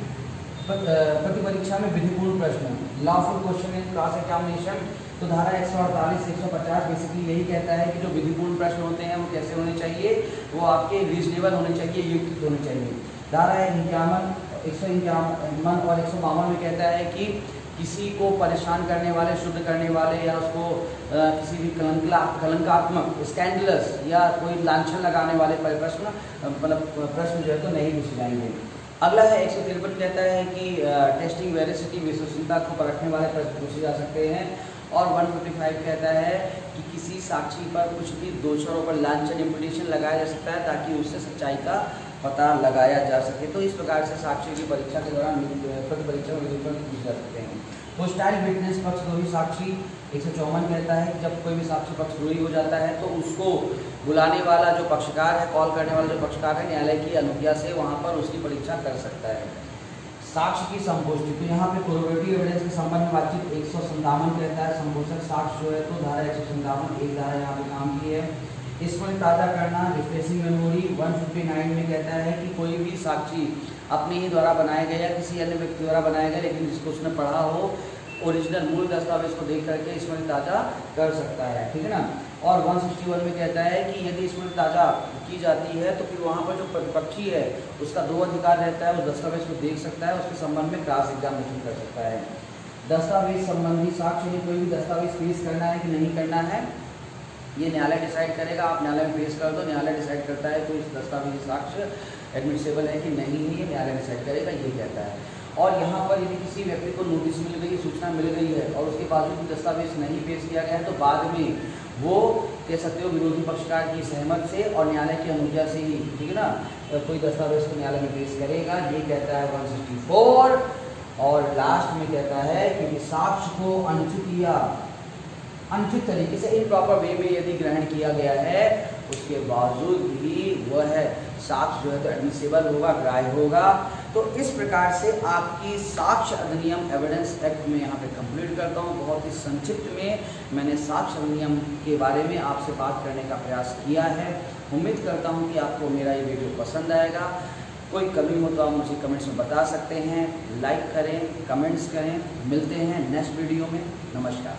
प्रति परीक्षा में विधिपूर्ण प्रश्न, lawful question in cross examination, तो धारा 148 150 बेसिकली यही कहता है कि जो विधिपूर्ण प्रश्न होते हैं वो कैसे होने चाहिए, वो आपके रीजनेबल होने चाहिए, युक्त होने चाहिए। धारा 151 और 152 में कहता है कि किसी को परेशान करने वाले, शुद्ध करने वाले या उसको किसी भी कलंकात्मक, स्कैंडलस या कोई लांछन लगाने वाले प्रश्न प्रश्न जो है तो नहीं पूछे जाएंगे। अगला है 153 कहता है कि टेस्टिंग वेरिसिटी, विश्वसनीयता को परखने वाले प्रश्न पूछे जा सकते हैं। और 155 कहता है कि किसी साक्षी पर कुछ भी दोषारों पर लांछन, इम्पुटेशन लगाया जा सकता है ताकि उससे सच्चाई का पता लगाया जा सके। तो इस प्रकार से साक्षी की परीक्षा के दौरान प्रति परीक्षा में विधिपूर्ण पूछे जा सकते हैं। होस्टाइल विटनेस, पक्षद्रोही साक्षी, 154 कहता है कि जब कोई भी साक्षी पक्षद्रोही हो जाता है तो उसको बुलाने वाला जो पक्षकार है, कॉल करने वाला जो पक्षकार है, न्यायालय की अनुज्ञा से वहाँ पर उसकी परीक्षा कर सकता है। साक्ष्य की संपुष्टि, तो यहाँ पे कोरोबेटिव एविडेंस के संबंध में बातचीत 157 कहता है। संपोषक साक्ष्य जो है तो धारा 157 एक धारा यहाँ पे काम की है। इसको ताज़ा करना, रिफ्रेशिंग मेमोरी, 159 में कहता है कि कोई भी साक्षी अपने ही द्वारा बनाया गया या किसी अन्य व्यक्ति द्वारा बनाया गया लेकिन जिसको उसने पढ़ा हो, ओरिजिनल मूल दस्तावेज को देख करके स्मृति ताज़ा कर सकता है, ठीक है ना। और 161 में कहता है कि यदि स्मृति ताज़ा की जाती है तो फिर वहाँ पर जो प्रतिपक्षी है उसका 2 अधिकार रहता है, उस दस्तावेज को देख सकता है, उसके संबंध में क्रॉस एग्जामिनेशन कर सकता है। दस्तावेज संबंधी साक्ष्य में कोई भी दस्तावेज पेश करना है कि नहीं करना है ये न्यायालय डिसाइड करेगा। आप न्यायालय में पेश कर दो, न्यायालय डिसाइड करता है कोई दस्तावेजी साक्ष्य एडमिसिबल है कि नहीं है, न्यायालय डिसाइड करेगा, ये कहता है। और यहाँ पर यदि किसी व्यक्ति को नोटिस मिल गई, सूचना मिल गई है और उसके बावजूद भी दस्तावेज नहीं पेश किया गया है तो बाद में वो कह सकते हो विरोधी पक्षकार की सहमत से और न्यायालय की अनुज्ञा से ही, ठीक है ना, कोई दस्तावेज को न्यायालय में पेश करेगा, ये कहता है 164। और लास्ट में कहता है कि साक्ष्य को अनुचित तरीके से इम्प्रॉपर वे में यदि ग्रहण किया गया है उसके बावजूद भी वह साक्ष्य जो है तो एडमिसिबल होगा, ग्राह्य होगा। तो इस प्रकार से आपकी साक्ष्य अधिनियम एविडेंस एक्ट में यहाँ पे कंप्लीट करता हूँ। बहुत ही संक्षिप्त में मैंने साक्ष्य अधिनियम के बारे में आपसे बात करने का प्रयास किया है। उम्मीद करता हूँ कि आपको मेरा ये वीडियो पसंद आएगा। कोई कमी हो तो आप मुझे कमेंट्स में बता सकते हैं। लाइक करें, कमेंट्स करें। मिलते हैं नेक्स्ट वीडियो में। नमस्कार।